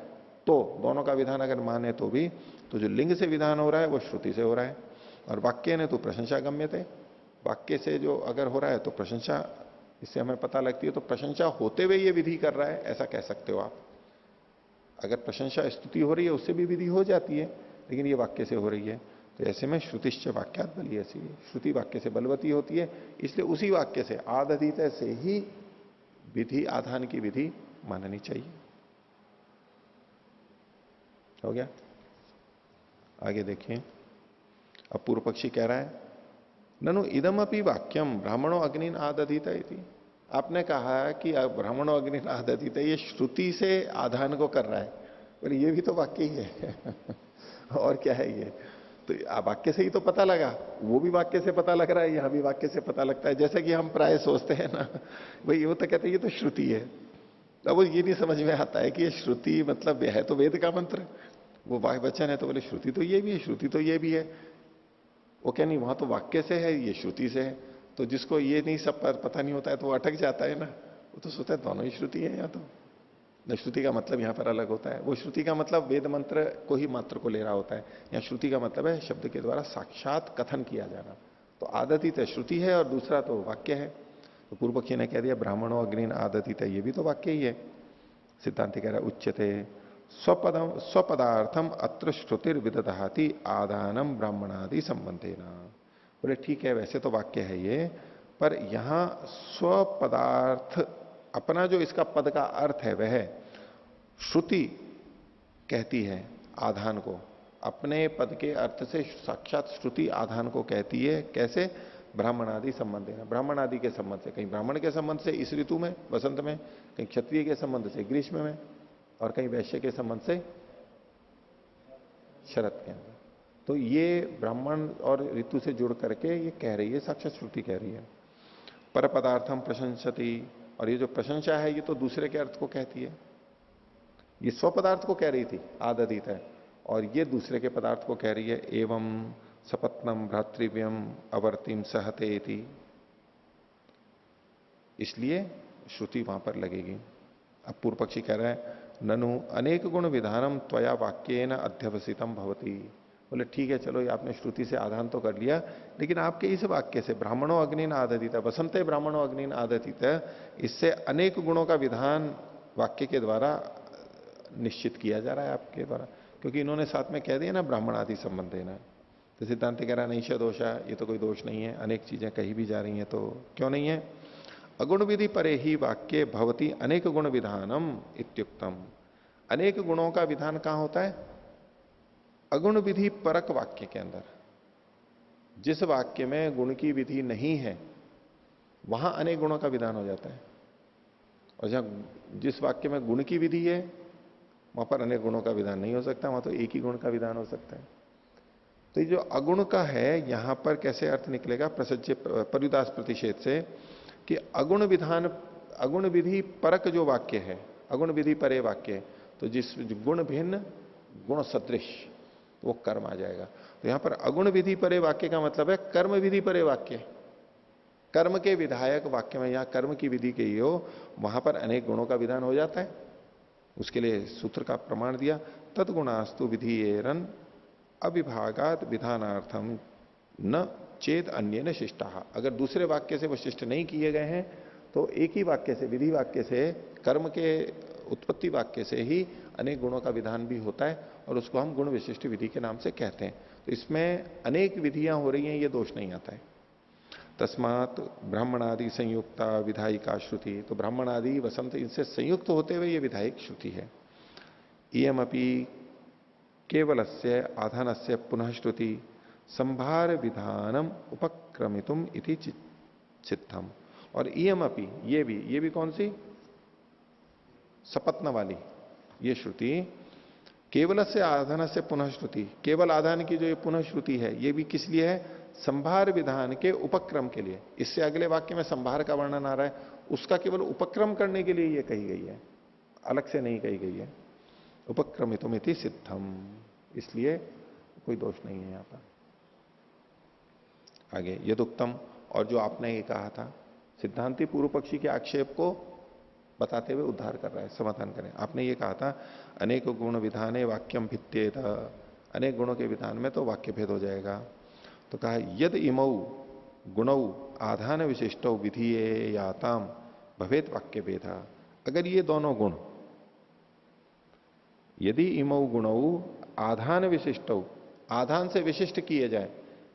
तो दोनों का विधान अगर माने तो भी, तो जो लिंग से विधान हो रहा है वो श्रुति से हो रहा है, और वाक्य ने तो प्रशंसा गम्य थे, वाक्य से जो अगर हो रहा है तो प्रशंसा इससे हमें पता लगती है, तो प्रशंसा होते हुए ये विधि कर रहा है ऐसा कह सकते हो आप। अगर प्रशंसा स्तुति हो रही है उससे भी विधि हो जाती है, लेकिन ये वाक्य से हो रही है, तो ऐसे में श्रुतिश्च वाक्यात बली, ऐसी श्रुति वाक्य से बलवती होती है, इसलिए उसी वाक्य से आदधित से ही विधि आधान की विधि माननी चाहिए। हो गया? आगे देखिए, अब पूर्व पक्षी कह रहा है ननु इदम अपनी वाक्यम ब्राह्मणों अग्निन आदधित इति। आपने कहा कि ब्राह्मणों अग्निन आदधित, ये श्रुति से आधान को कर रहा है, बोले ये भी तो वाक्य ही है और क्या है ये, तो वाक्य से ही तो पता लगा, वो भी वाक्य से पता लग रहा है, यहां भी वाक्य से पता लगता है। जैसे कि हम प्राय सोचते हैं ना, भाई वो तो कहते हैं ये तो श्रुति है, अब वो ये नहीं समझ में आता है कि ये श्रुति मतलब है तो वेद का मंत्र, वो वचन है तो बोले श्रुति तो ये भी है, श्रुति तो ये भी है, वो क्या नहीं वहां तो वाक्य से है, ये श्रुति से है। तो जिसको ये नहीं सब पता नहीं होता है तो वो अटक जाता है ना, वो तो सोचता है दोनों ही श्रुति है, या तो श्रुति का मतलब यहां पर अलग होता है, वो श्रुति का मतलब वेद मंत्र को ही मात्र को ले रहा होता है, या श्रुति का मतलब है शब्द के द्वारा साक्षात कथन किया जाना। तो आदतित है श्रुति है और दूसरा तो वाक्य है। तो पूर्व पक्षी ने कह दिया ब्राह्मणों अग्निन आदतित है, ये भी तो वाक्य ही है। सिद्धांत कह रहा है उच्चते स्वपदार्थम अत्र श्रुतिर विदधाति आदानम ब्राह्मणादि संबंधेना। बोले ठीक है वैसे तो वाक्य है ये, पर यहां स्वपदार्थ अपना जो इसका पद का अर्थ है वह श्रुति कहती है आधान को, अपने पद के अर्थ से साक्षात श्रुति आधान को कहती है। कैसे? ब्राह्मण आदि संबंध है, ब्राह्मण आदि के संबंध से, कहीं ब्राह्मण के संबंध से इस ऋतु में वसंत में, कहीं क्षत्रिय के संबंध से ग्रीष्म में, और कहीं वैश्य के संबंध से शरद के अंदर। तो ये ब्राह्मण और ऋतु से जुड़ करके ये कह रही है, साक्षात श्रुति कह रही है। पर पदार्थम प्रशंसति, और ये जो प्रशंसा है ये तो दूसरे के अर्थ को कहती है, ये स्व पदार्थ को कह रही थी आददित है, और ये दूसरे के पदार्थ को कह रही है। एवं सपत्नम भ्रातृव्यम अवर्तिम सहते थी, इसलिए श्रुति वहां पर लगेगी। अब पूर्व पक्षी कह रहा है ननु अनेक गुण विधानम त्वया वाक्येन अध्यवसितम भवती। बोले ठीक है चलो ये आपने श्रुति से आधान तो कर लिया, लेकिन आपके इस वाक्य से ब्राह्मणों अग्निन आदतित, वसंते ब्राह्मणों अग्निन आदतित, इससे अनेक गुणों का विधान वाक्य के द्वारा निश्चित किया जा रहा है आपके द्वारा, क्योंकि इन्होंने साथ में कह दिया ना ब्राह्मण आदि संबंध देना। तो सिद्धांत कह रहा नहीं श दोषा, ये तो कोई दोष नहीं है, अनेक चीजें कही भी जा रही हैं तो क्यों नहीं है। अगुण विधि परे ही वाक्य भवती अनेक गुण विधानम इत्युक्तम। अनेक गुणों का विधान कहां होता है? अगुण विधि परक वाक्य के अंदर। जिस वाक्य में गुण की विधि नहीं है वहां अनेक गुणों का विधान हो जाता है, और जहां जिस वाक्य में गुण की विधि है वहां पर अनेक गुणों का विधान नहीं हो सकता, वहां तो एक ही गुण का विधान हो सकता है। तो ये जो अगुण का है यहां पर कैसे अर्थ निकलेगा? प्रसज्य परिदास प्रतिषेध से कि अगुण विधान, अगुण विधि परक जो वाक्य है, अगुण विधि परे वाक्य, तो जिस गुण भिन्न गुण सदृश वो कर्म आ जाएगा। तो यहां पर अगुण विधि परे वाक्य का मतलब है कर्म विधि परे वाक्य, कर्म के विधायक वाक्य में यहां कर्म की विधि के ही हो वहां पर अनेक गुणों का विधान हो जाता है। उसके लिए सूत्र का प्रमाण दिया, तदगुणास्तु विधीयेरन अविभागात विधानार्थम न चेत अन्य न शिष्टा। अगर दूसरे वाक्य से वो शिष्ट नहीं किए गए हैं तो एक ही वाक्य से, विधि वाक्य से, कर्म के उत्पत्ति वाक्य से ही अनेक गुणों का विधान भी होता है, और उसको हम गुण विशिष्ट विधि के नाम से कहते हैं। तो इसमें अनेक विधियां हो रही हैं, ये दोष नहीं आता है। तस्मात ब्राह्मणादि संयुक्ता विधायिका श्रुति, तो ब्राह्मणादि वसंत इनसे संयुक्त होते हुए ये विधायक श्रुति है। इयमपि केवलस्य आधानस्य पुनः श्रुति संभार विधानम उपक्रमितुम इति चित्तम। और इयमपि ये भी कौन सी, सपत्न वाली ये श्रुति, केवल से आधान से पुनः श्रुति, केवल आधान की जो ये पुनः श्रुति है ये भी किस लिए है, संभार विधान के उपक्रम के लिए। इससे अगले वाक्य में संभार का वर्णन आ रहा है, उसका केवल उपक्रम करने के लिए ये कही गई है, अलग से नहीं कही गई है। उपक्रमितुमिति सिद्धम, इसलिए कोई दोष नहीं है यहां पर। आगे यदुक्तम, और जो आपने ये कहा था, सिद्धांति पूर्व पक्षी के आक्षेप को बताते हुए उद्धार कर रहा है, समाधान करें। आपने ये कहा था अनेक गुण विधाने वाक्यम भित्तेत, अनेक गुणों के विधान में तो वाक्य भेद हो जाएगा। तो कहा यद इमौ गुणौ आधान विशिष्टौ विधीये याताम भवेत वाक्य भेदा। अगर ये दोनों गुण, यदि इमौ गुणौ आधान विशिष्टौ, आधान से विशिष्ट किए जाए,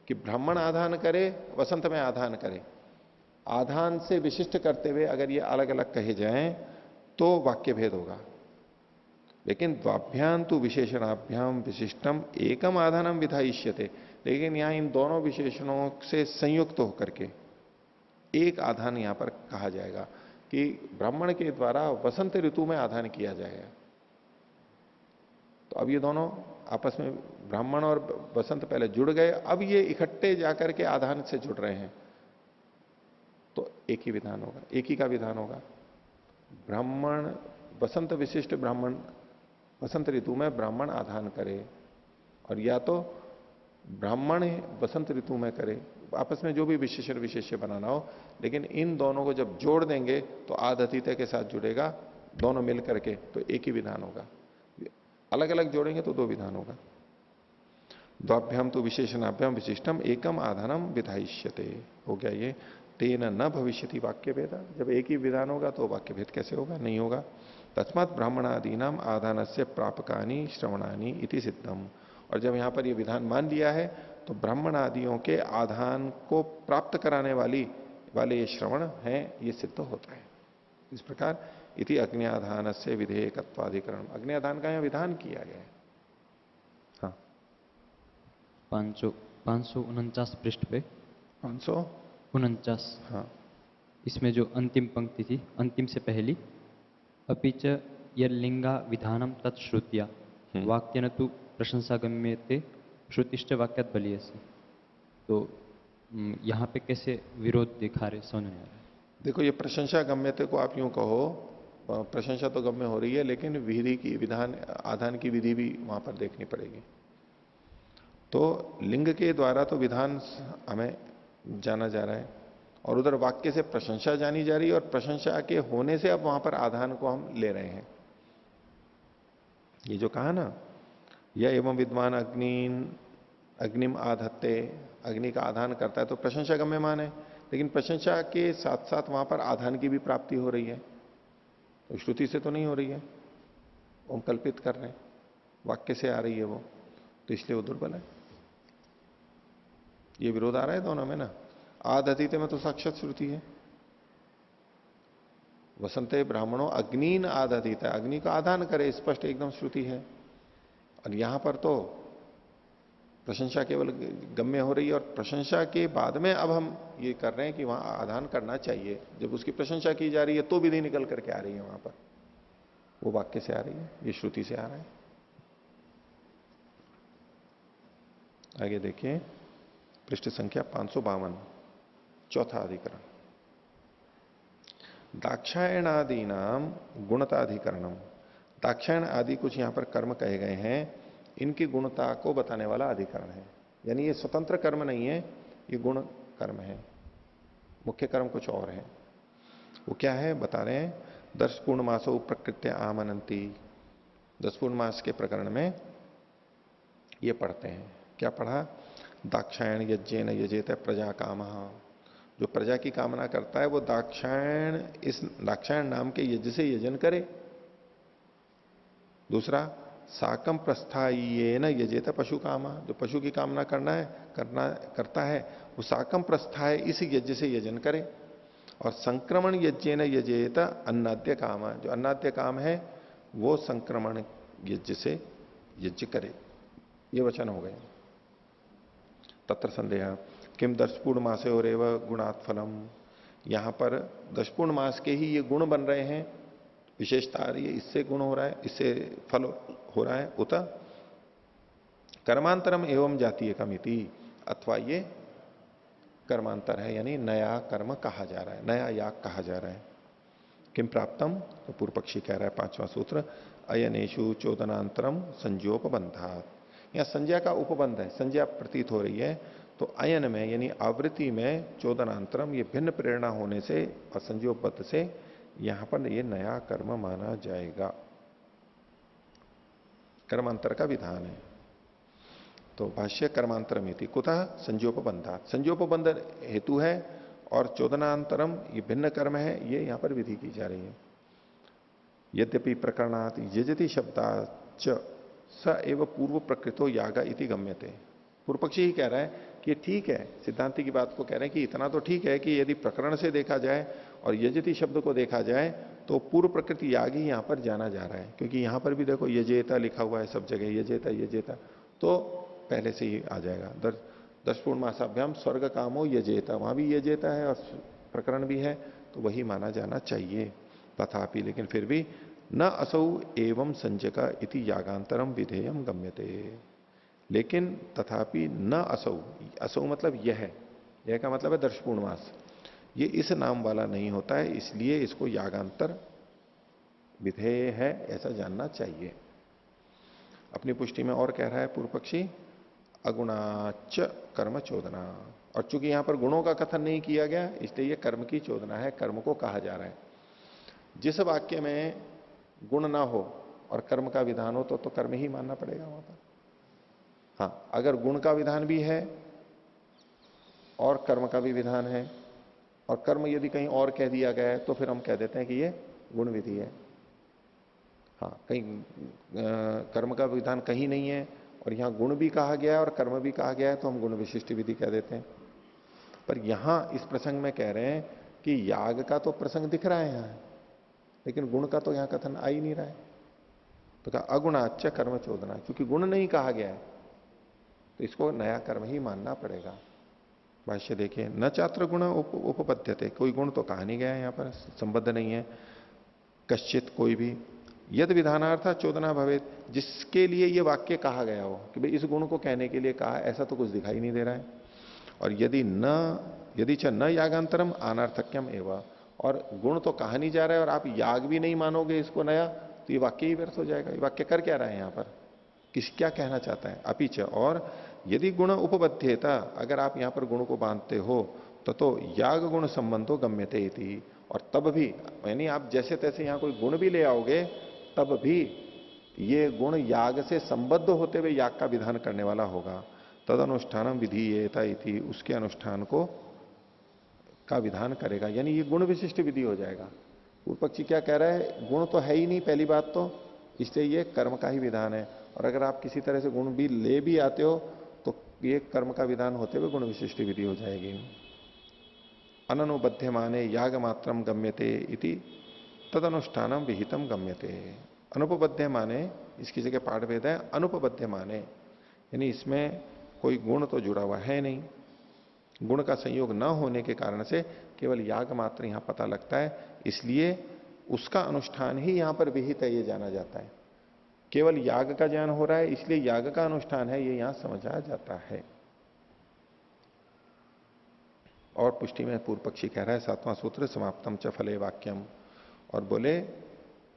कि ब्राह्मण आधान करे वसंत में आधान करे, आधान से विशिष्ट करते हुए अगर ये अलग अलग कहे जाएं तो वाक्य भेद होगा। लेकिन द्वाभ्याम तो विशेषणाभ्याम विशिष्टम एकम आधानम विधायिष्यते, लेकिन यहां इन दोनों विशेषणों से संयुक्त होकर के एक आधान यहां पर कहा जाएगा कि ब्राह्मण के द्वारा वसंत ऋतु में आधान किया जाएगा। तो अब ये दोनों आपस में, ब्राह्मण और वसंत पहले जुड़ गए, अब ये इकट्ठे जाकर के आधान से जुड़ रहे हैं, तो एक ही विधान होगा, एक ही का विधान होगा। ब्राह्मण वसंत विशिष्ट ब्राह्मण, वसंत ऋतु में ब्राह्मण आधान करे, और या तो ब्राह्मण वसंत ऋतु में करे, आपस में जो भी विशेषण विशेष्य बनाना हो, लेकिन इन दोनों को जब जोड़ देंगे तो आदतीत के साथ जुड़ेगा, दोनों मिल करके तो एक ही विधान होगा। अलग अलग जोड़ेंगे तो दो विधान होगा। द्वाभ्याम तो विशेषणाभ्याम विशिष्टम एकम आधानम विधायिष्यते, हो गया ये। तेन न भविष्यति वाक्य भेदा, जब एक ही विधान होगा तो वाक्य भेद कैसे होगा, नहीं होगा। तस्मात् ब्राह्मणादीनाम आधान से प्रापकानी श्रवणानी इति सिद्धम। और जब यहां पर ये विधान मान लिया है तो ब्राह्मण आदियों के आधान को प्राप्त कराने वाले ये श्रवण हैं, ये सिद्ध होता है। इस प्रकार इति अग्न्याधान से विधेयकत्वाधिकरण, अग्न्याधान का यहां विधान किया गया है। हाँ 549 पृष्ठ पे 549, हाँ इसमें जो अंतिम पंक्ति थी, अंतिम से पहली, अपि च यलिंगा विधानम तत्श्रुत्या वाक्यन तु प्रशंसा गम्यते श्रुतिष्ठ वाक्यात बलीयसी। तो यहाँ पे कैसे विरोध दिखा रहे, समझ नहीं आ रहा है। देखो ये प्रशंसा गम्यते को आप यूं कहो, प्रशंसा तो गम्य हो रही है, लेकिन विधि की, विधान आधान की विधि भी वहां पर देखनी पड़ेगी। तो लिंग के द्वारा तो विधान हमें जाना जा रहा है, और उधर वाक्य से प्रशंसा जानी जा रही है, और प्रशंसा के होने से अब वहां पर आधान को हम ले रहे हैं। ये जो कहा ना, यह एवं विद्वान अग्निम आधत्ते, अग्नि का आधान करता है तो प्रशंसा गम्य मान है, लेकिन प्रशंसा के साथ साथ वहां पर आधान की भी प्राप्ति हो रही है, तो श्रुति से तो नहीं हो रही है, हम कल्पित कर रहे हैं, वाक्य से आ रही है वो, तो इसलिए वो दुर्बल है। ये विरोध आ रहा है दोनों में ना। आदतीते में तो साक्षात श्रुति है, वसंते ब्राह्मणों अग्निन आदतीत है, अग्नि का आधान करे, स्पष्ट एकदम श्रुति है। और यहां पर तो प्रशंसा केवल गम्य हो रही है, और प्रशंसा के बाद में अब हम ये कर रहे हैं कि वहां आधान करना चाहिए। जब उसकी प्रशंसा की जा रही है तो विधि निकल करके आ रही है वहां पर, वो वाक्य से आ रही है, ये श्रुति से आ रहा है। आगे देखिए पृष्ठ संख्या 552, चौथा अधिकरण, दाक्षायणादि नाम गुणताधिकरणम। दाक्षायण आदि कुछ यहां पर कर्म कहे गए हैं, इनकी गुणता को बताने वाला अधिकरण है। यानी ये स्वतंत्र कर्म नहीं है, ये गुण कर्म है, मुख्य कर्म कुछ और है। वो क्या है बता रहे हैं, 10 पूर्णमासो प्रकृत्य आमनंती। 10 पूर्णमास के प्रकरण में ये पढ़ते हैं, क्या पढ़ा, दाक्षायण यज्ञेन यजेत प्रजा काम, जो प्रजा की कामना करता है वो दाक्षायण, इस दाक्षायण नाम के यज्ञ से यजन करे। दूसरा साकम प्रस्थायेन यजेत पशु कामा, जो पशु की कामना करता है वो साकम प्रस्थाय इस यज्ञ से यजन करे। और संक्रमण यज्ञेन यजेत अन्नाद्य काम, जो अन्नाद्य काम है वो संक्रमण यज्ञ से यज्ञ करे। ये वचन हो गए। तत्र संदेह किम दर्शपूर्ण मासे और एवं गुणात् फलम, यहां पर दशपूर्ण मास के ही ये गुण बन रहे हैं, विशेषता आ रही है, इससे गुण हो रहा है, इससे फल हो रहा है। उत कर्मांतरम एवं जातीय कमिति, अथवा ये कर्मांतर है, यानी नया कर्म कहा जा रहा है, नया याग कहा जा रहा है। किम प्राप्तम, तो पूर्व पक्षी कह रहा है 5वां सूत्र, अयनेशु चोदनांतरम संज्ञोपबंधात, यहां संज्ञा का उपबंध है, संज्ञा प्रतीत हो रही है। तो अयन में यानी आवृत्ति में चोदनांतरम, ये भिन्न प्रेरणा होने से और संज्ञोपबद्ध से यहां पर ये नया कर्म माना जाएगा, कर्मांतर का विधान है। तो भाष्य कर्मांतरमिति कुतः संज्ञोपबंधात, संज्ञोपबंध हेतु है और चोदनांतरम ये भिन्न कर्म है, ये यहां पर विधि की जा रही है। यद्यपि प्रकरणात यजति शब्दाच स एव पूर्व प्रकृतो यागा इति गम्यते, पूर्व पक्षी ही कह रहा है कि ठीक है, सिद्धांति की बात को कह रहे हैं कि इतना तो ठीक है कि यदि प्रकरण से देखा जाए और यजति शब्द को देखा जाए तो पूर्व प्रकृति याग ही यहां पर जाना जा रहा है, क्योंकि यहां पर भी देखो यजेता लिखा हुआ है सब जगह, यजेता यजेता, तो पहले से ही आ जाएगा। दशपूर्ण मासाभ्याम स्वर्ग कामो यजेता, वहां भी यजेता है और प्रकरण भी है, तो वही माना जाना चाहिए। तथापि लेकिन फिर भी न असौ एवं संजका इति यागांतरम विधेयम गम्यते, लेकिन तथापि न असौ, असौ मतलब यह का मतलब है दर्शपूर्ण मास, ये इस नाम वाला नहीं होता है, इसलिए इसको यागांतर विधेय है ऐसा जानना चाहिए। अपनी पुष्टि में और कह रहा है पूर्व पक्षी, अगुणाच कर्म चोदना, और चूंकि यहां पर गुणों का कथन नहीं किया गया इसलिए यह कर्म की चोदना है, कर्म को कहा जा रहा है। जिस वाक्य में गुण ना हो और कर्म का विधान हो तो कर्म ही मानना पड़ेगा वहां पर। हाँ, अगर गुण का विधान भी है और कर्म का भी विधान है और कर्म यदि कहीं और कह दिया गया है तो फिर हम कह देते हैं कि ये गुण विधि है। हाँ, कहीं कर्म का विधान कहीं नहीं है और यहां गुण भी कहा गया है और कर्म भी कहा गया है तो हम गुण विशिष्ट विधि कह देते हैं। पर यहां इस प्रसंग में कह रहे हैं कि याग का तो प्रसंग दिख रहा है यहां, लेकिन गुण का तो यहां कथन आ ही नहीं रहा है। तो कहा अगुणाच्च कर्म चोदना, क्योंकि गुण नहीं कहा गया है तो इसको नया कर्म ही मानना पड़ेगा। भाष्य देखिए, न चात्र गुण उपपद्यते, कोई गुण तो कहा नहीं गया है यहां पर, संबद्ध नहीं है। कश्चित कोई भी, यद विधानार्थ चोदना भवेत, जिसके लिए ये वाक्य कहा गया हो कि भाई इस गुण को कहने के लिए कहा, ऐसा तो कुछ दिखाई नहीं दे रहा है। और यदि च न यागांतरम अनार्थक्यम एवं, और गुण तो कहा नहीं जा रहा है और आप याग भी नहीं मानोगे इसको नया, तो ये वाक्य ही व्यर्थ हो जाएगा। ये वाक्य कर क्या रहा है यहां पर, क्या कहना चाहता है। अपिच, और यदि गुण उपबद्धेता, अगर आप यहां पर गुण को बांधते हो तो याग गुण संबंधो गम्यते इति, और तब भी यानी आप जैसे तैसे यहां कोई गुण भी ले आओगे तब भी ये गुण याग से संबद्ध होते हुए याग का विधान करने वाला होगा। तद अनुष्ठानम विधीयेता इति, उसके अनुष्ठान को का विधान करेगा, यानी ये गुण विशिष्ट विधि हो जाएगा। पूर्व पक्षी क्या कह रहा है, गुण तो है ही नहीं पहली बात तो, इसलिए ये कर्म का ही विधान है, और अगर आप किसी तरह से गुण भी ले भी आते हो तो ये कर्म का विधान होते हुए गुण विशिष्ट विधि हो जाएगी। अननुबद्ध माने याग मात्रम गम्यते इति तद अनुष्ठानम विहितम गम्यते। अनुपबद्ध माने, इसकी जगह पाठ भेद है, अनुपबद्ध माने यानी इसमें कोई गुण तो जुड़ा हुआ है नहीं, गुण का संयोग न होने के कारण से केवल याग मात्र यहां पता लगता है, इसलिए उसका अनुष्ठान ही यहां पर विहित है, ये जाना जाता है। केवल याग का ज्ञान हो रहा है इसलिए याग का अनुष्ठान है, ये यहां समझा जाता है। और पुष्टि में पूर्व पक्षी कह रहा है 7वां सूत्र, समाप्तम च फले वाक्यम, और बोले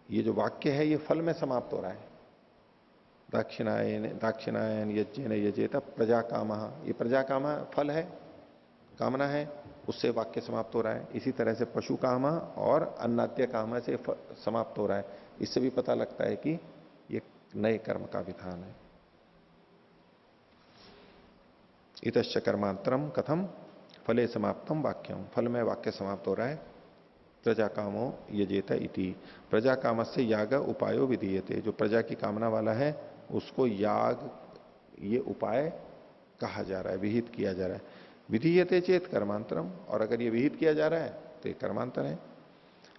ये जो वाक्य है ये फल में समाप्त हो रहा है। दाक्षिणायन यज्ञ न यजेत प्रजा काम, ये प्रजा काम फल है, कामना है, उससे वाक्य समाप्त हो रहा है। इसी तरह से पशु काम और अन्नाद्य काम से समाप्त हो रहा है। इससे भी पता लगता है कि ये नए कर्म का विधान है। इतश्च कर्मांतरम कथम फले समाप्तम वाक्यम, फल में वाक्य समाप्त हो रहा है। प्रजा कामो यजेत इति। प्रजा कामस्य याग उपायो विधीयते, जो प्रजा की कामना वाला है उसको याग ये उपाय कहा जा रहा है, विहित किया जा रहा है। विधीयते चेत कर्मांतरम, और अगर ये विहित किया जा रहा है तो ये कर्मांतर है।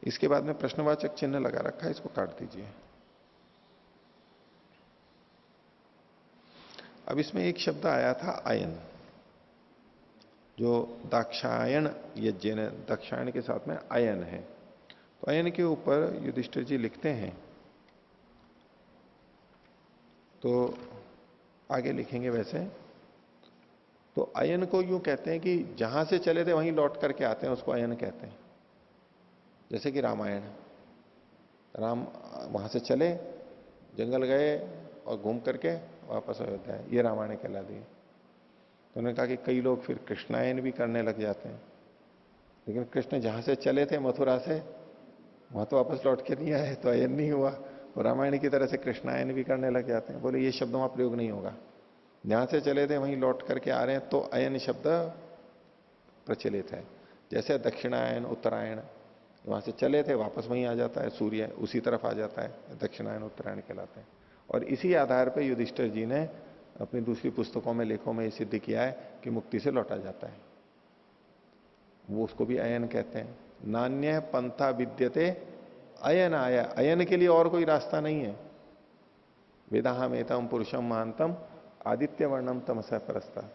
इसके बाद में प्रश्नवाचक चिन्ह लगा रखा है, इसको काट दीजिए। अब इसमें एक शब्द आया था अयन, जो दाक्षायण यज्ञ ने, दाक्षायण के साथ में अयन है। तो अयन के ऊपर युधिष्ठिर जी लिखते हैं, तो आगे लिखेंगे वैसे। तो अयन को यूं कहते हैं कि जहां से चले थे वहीं लौट करके आते हैं, उसको अयन कहते हैं। जैसे कि रामायण, राम वहां से चले, जंगल गए और घूम करके वापस अयोध्या है, ये रामायण कहला दी। तो उन्होंने कहा कि कई लोग फिर कृष्णायन भी करने लग जाते हैं, लेकिन कृष्ण जहां से चले थे मथुरा से, वहां तो वापस लौट के नहीं आए, तो अयन नहीं हुआ। और रामायण की तरह से कृष्णायन भी करने लग जाते हैं। बोले ये शब्दों का प्रयोग नहीं होगा, जहां से चले थे वहीं लौट करके आ रहे हैं, तो अयन शब्द प्रचलित है। जैसे दक्षिणायन, उत्तरायण, वहां से चले थे वापस वहीं आ जाता है, सूर्य उसी तरफ आ जाता है, दक्षिणायन उत्तरायण कहलाते हैं। और इसी आधार पर युधिष्ठिर जी ने अपनी दूसरी पुस्तकों में, लेखों में ये सिद्ध किया है कि मुक्ति से लौटा जाता है, वो उसको भी अयन कहते हैं। नान्य पंथा विद्यते अयन आया, अयन के लिए और कोई रास्ता नहीं है। वेदाहम एतम पुरुषम महांतम आदित्य वर्णम तमसा परस्ता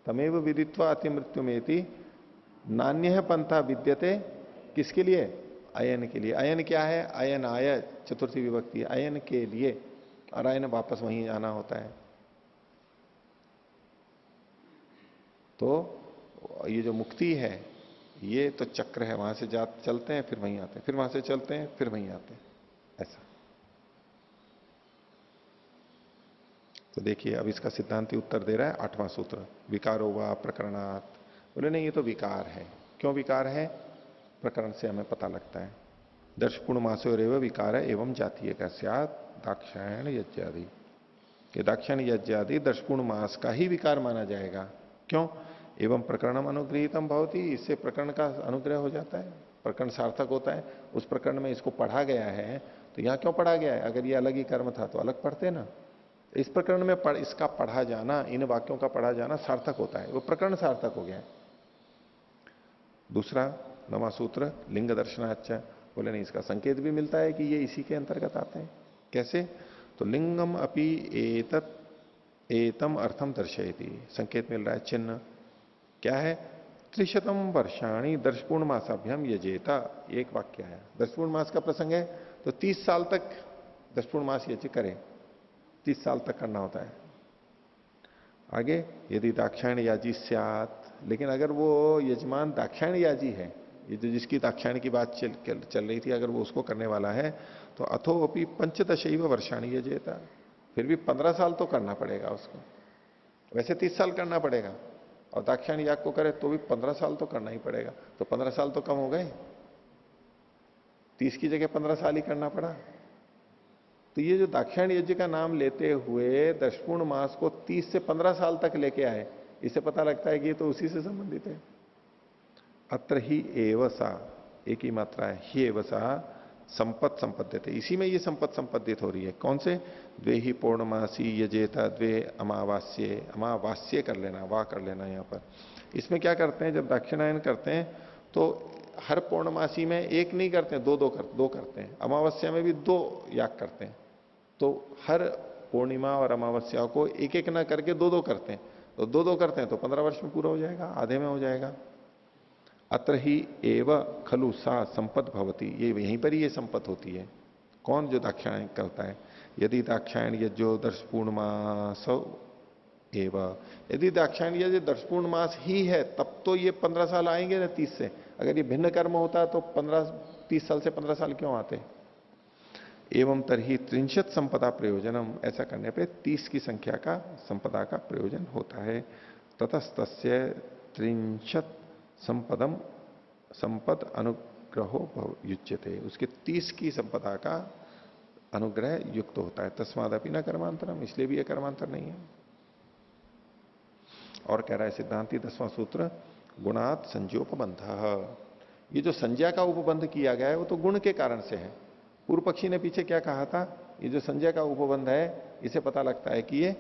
तमेव विदित्वा अति मृत्युमेति नान्य पंथा विद्यते, किसके लिए? अयन के लिए। अयन क्या है? अयन आय चतुर्थी विभक्ति, अयन के लिए, और अयन वापस वहीं आना होता है। तो ये जो मुक्ति है ये तो चक्र है, वहां से चलते हैं फिर वहीं आते हैं, फिर वहां से चलते हैं फिर वहीं आते हैं, ऐसा। तो देखिए अब इसका सिद्धांति उत्तर दे रहा है 8वां सूत्र, विकारो वा प्रकरणात्। बोले नहीं, ये तो विकार है। क्यों विकार है? प्रकरण से हमें पता लगता है। दर्शपूर्ण मासो रेव विकार एवं जातीय का स्यात् दाक्षायण यज्ञादि, कि दाक्षायण यज्ञादि दर्शपूर्ण मास का ही विकार माना जाएगा। क्यों? एवं प्रकरणम अनुग्रहीतम भवति, इससे प्रकरण का अनुग्रह हो जाता है, प्रकरण सार्थक होता है। उस प्रकरण में इसको पढ़ा गया है, तो यहां क्यों पढ़ा गया है? अगर ये अलग ही कर्म था तो अलग पढ़ते ना। इस प्रकरण में इसका पढ़ा जाना, इन वाक्यों का पढ़ा जाना सार्थक होता है, वो प्रकरण सार्थक हो गया है। दूसरा 9वां सूत्र लिंग दर्शनाच्च। बोले नहीं, इसका संकेत भी मिलता है कि ये इसी के अंतर्गत आते हैं। कैसे? तो लिंगम अपि एतत् एतम अर्थम दर्शयति, संकेत मिल रहा है, चिन्ह क्या है? त्रिशतम वर्षाणी दर्शपूर्ण मासाभ्याम यजेता, एक वाक्य है। दर्शपूर्ण मास का प्रसंग है, तो 30 साल तक दर्शपूर्ण मास यज्ञ करें, 30 साल तक करना होता है। आगे यदि दाक्षायण याजी स्यात्, लेकिन अगर वो यजमान दाक्षायण याजी है, ये जो जिसकी दाक्षायण की बात चल रही थी, अगर वो उसको करने वाला है, तो अथोपि 15 वर्षाणी यजेता, फिर भी 15 साल तो करना पड़ेगा उसको। वैसे 30 साल करना पड़ेगा, और दाक्षायण याग को करे तो भी 15 साल तो करना ही पड़ेगा। तो 15 साल तो कम हो गए, 30 की जगह 15 साल ही करना पड़ा। तो ये जो दाक्षायण यज्ञ का नाम लेते हुए दर्शपूर्ण मास को 30 से 15 साल तक लेके आए, इससे पता लगता है कि ये तो उसी से संबंधित है। अत्र ही एवसा, एक ही मात्रा है, ही एवसा संपत संपद्यते, इसी में ये संपत संपद्यित हो रही है। कौन से? द्वे ही पौर्णमासी यजेता द्वे अमावास्ये, अमावास्ये कर लेना, वाह कर लेना यहां पर। इसमें क्या करते हैं, जब दक्षिणायन करते हैं तो हर पौर्णमासी में एक नहीं करते हैं, दो करते हैं। अमावस्या में भी 2 याग करते हैं। तो हर पूर्णिमा और अमावस्या को एक एक ना करके 2 करते हैं। तो 2 करते हैं तो 15 वर्ष में पूरा हो जाएगा, आधे में हो जाएगा। अत्र ही एव खलु सा संपद भवती, ये यहीं पर ही ये संपत होती है। कौन? जो दाक्षायण करता है। यदि दाक्षायण यज्ञो दर्शपूर्ण मास एव, यदि दाक्षायण यज्ञ दर्शपूर्ण मास ही है तब तो ये 15 साल आएंगे ना 30 से। अगर ये भिन्न कर्म होता तो 30 साल से 15 साल क्यों आते? एवं तरही 30 संपदा प्रयोजनम, ऐसा करने पे 30 की संख्या का संपदा का प्रयोजन होता है। ततस्तस्य 30 संपदम संपद अनुग्रहो युज्यते, उसके 30 की संपदा का अनुग्रह युक्त होता है। तस्मादपि न कर्मांतरम, इसलिए भी यह कर्मांतर नहीं है। और कह रहा है सिद्धांति 10वां सूत्र, गुणात संज्ञोपबंध, ये जो संज्ञा का उपबंध किया गया है वो तो गुण के कारण से है। पूर्व पक्षी ने पीछे क्या कहा था, ये जो संज्ञा का उपबंध है इसे पता लगता है कि ये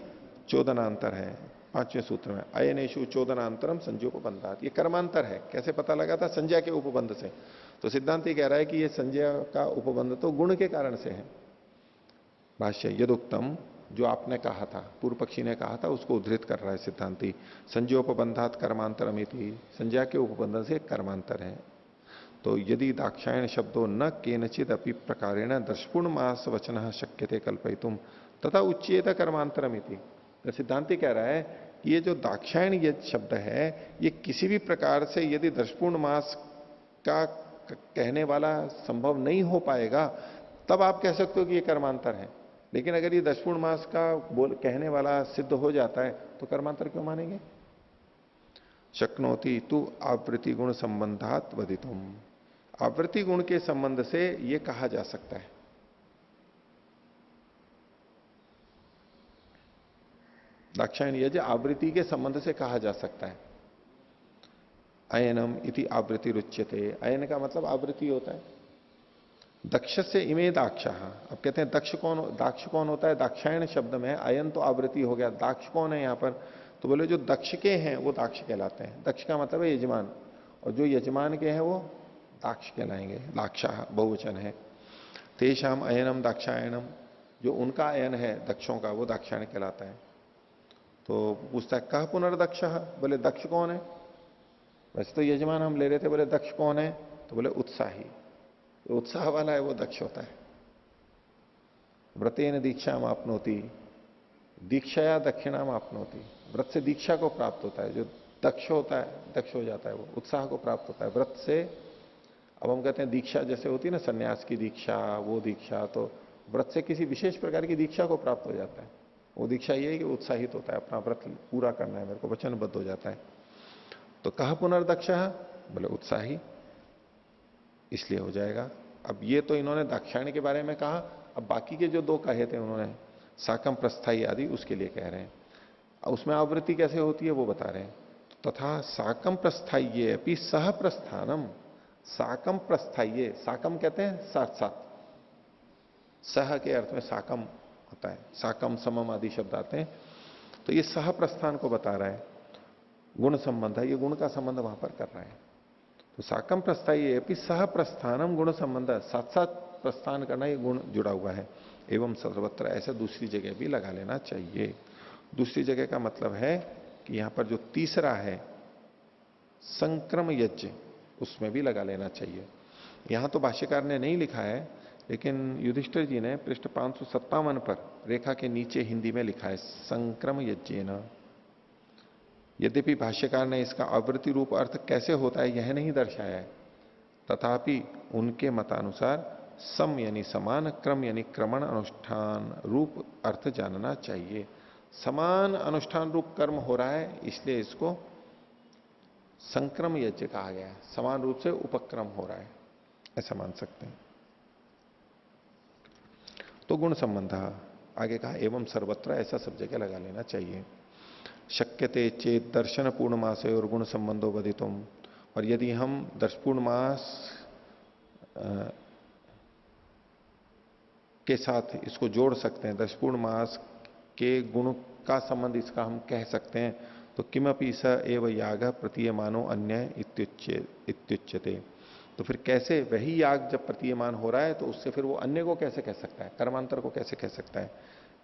चोदनांतर है। 5वें सूत्र में अयनेशु चोदनांतरम संज्ञोपबंधात, ये कर्मांतर है। कैसे पता लगा था, संज्ञा के उपबंध से। तो सिद्धांत कह रहा है कि ये संज्ञा का उपबंध तो गुण के कारण से है। भाष्य यदुक्तम, जो आपने कहा था, पूर्व पक्षी ने कहा था, उसको उद्धृत कर रहा है सिद्धांति। संज्ञोपबंधात कर्मांतरमिति, संज्ञा के उपबंध से कर्मांतर है। तो यदि दाक्षायण शब्दों न केनचित अपि प्रकारेण दर्शपूर्ण मास वचन शक्यते कल्पयितुम तथा उच्चेत कर्मांतरमिति। तो सिद्धांति कह रहा है कि ये जो दाक्षायण ये शब्द है, ये किसी भी प्रकार से यदि दर्शपूर्ण मास का कहने वाला संभव नहीं हो पाएगा, तब आप कह सकते हो कि ये कर्मांतर है। लेकिन अगर ये दर्शपूर्ण मास का कहने वाला सिद्ध हो जाता है तो कर्मांतर क्यों मानेंगे। शक्नोति तु आवृत्ति गुण संबंधात वदितुम, आवृत्ति गुण के संबंध से यह कहा जा सकता है। दाक्षायण यज आवृत्ति के संबंध से कहा जा सकता है। अयनम इति आवृत्ति रुच्यते, अयन का मतलब आवृत्ति होता है। दक्ष से इमे दाक्षा, अब कहते हैं दाक्ष कौन होता है, दाक्षायण शब्द में अयन तो आवृत्ति हो गया, दाक्ष कौन है यहां पर, तो बोले जो दक्ष के हैं वो दाक्ष कहलाते हैं। दक्ष का मतलब है यजमान, और जो यजमान के हैं वो दाक्ष कहलाएंगे। दाक्षा बहुवचन है। तेषाम अयनम दाक्षायणम, जो उनका अयन है दक्षों का, वो दाक्षायण कहलाता है। तो पूछता है कह पुनर्दक्ष, बोले दक्ष कौन है। वैसे तो यजमान हम ले रहे थे, बोले दक्ष कौन है, तो बोले उत्साही, तो उत्साह वाला है वो दक्ष होता है। व्रतेन दीक्षा आपनोति, दीक्षाया दक्षिणाम आपनोति, व्रत से दीक्षा को प्राप्त होता है। जो दक्ष होता है, दक्ष हो जाता है, वो उत्साह को प्राप्त होता है व्रत से। अब हम कहते हैं दीक्षा जैसे होती है ना, सन्यास की दीक्षा, वो दीक्षा, तो व्रत से किसी विशेष प्रकार की दीक्षा को प्राप्त हो जाता है। वो दीक्षा ये है कि उत्साहित होता है, अपना व्रत पूरा करना है मेरे को, वचनबद्ध हो जाता है। तो कहा पुनर्दक्ष, बोले उत्साही, इसलिए हो जाएगा। अब ये तो इन्होंने दाक्षायणी के बारे में कहा, अब बाकी के जो दो कहे थे उन्होंने साकम प्रस्थाई आदि, उसके लिए कह रहे हैं। अब उसमें आवृत्ति कैसे होती है वो बता रहे हैं। तथा साकम प्रस्थाइये अपनी सह प्रस्थानम, साकम प्रस्थाइये, साकम कहते हैं साथ साथ, सह के अर्थ में साकम होता है, साकम समम आदि शब्द आते हैं। तो ये सह प्रस्थान को बता रहा है, गुण संबंध है, ये गुण का संबंध वहां पर कर रहा है। तो साकम प्रस्थाई अपनी सह प्रस्थानम गुण संबंध, साथ साथ प्रस्थान करना, ये गुण जुड़ा हुआ है। एवं सर्वत्र, ऐसा दूसरी जगह भी लगा लेना चाहिए। दूसरी जगह का मतलब है कि यहां पर जो तीसरा है संक्रम यज्ञ, उसमें भी लगा लेना चाहिए। यहां तो भाष्यकार ने नहीं लिखा है, लेकिन युधिष्ठिर जी ने पृष्ठ 557 पर रेखा के नीचे हिंदी में लिखा है संक्रम यज्ञ न। यद्यपि भाष्यकार ने इसका आवृत्ति रूप अर्थ कैसे होता है यह नहीं दर्शाया है, तथापि उनके मतानुसार सम यानी समान, क्रम यानी क्रमण अनुष्ठान रूप अर्थ जानना चाहिए। समान अनुष्ठान रूप कर्म हो रहा है, इसलिए इसको संक्रम यज्ञ कहा गया है। समान रूप से उपक्रम हो रहा है, ऐसा मान सकते हैं। तो गुण संबंध आगे कहा एवं सर्वत्र, ऐसा सब जगह लगा लेना चाहिए। शक्यते चेत दर्शन पूर्णमास और गुण संबंधो बधितुम, और यदि हम पूर्णमास के साथ इसको जोड़ सकते हैं, पूर्णमास के गुण का संबंध इसका हम कह सकते हैं, तो किमपि स एव याग प्रतीयमानो अन्य इत्युच्यते। तो फिर कैसे वही याग जब प्रतीयमान हो रहा है तो उससे फिर वो अन्य को कैसे कह सकता है, कर्मांतर को कैसे कह सकता है।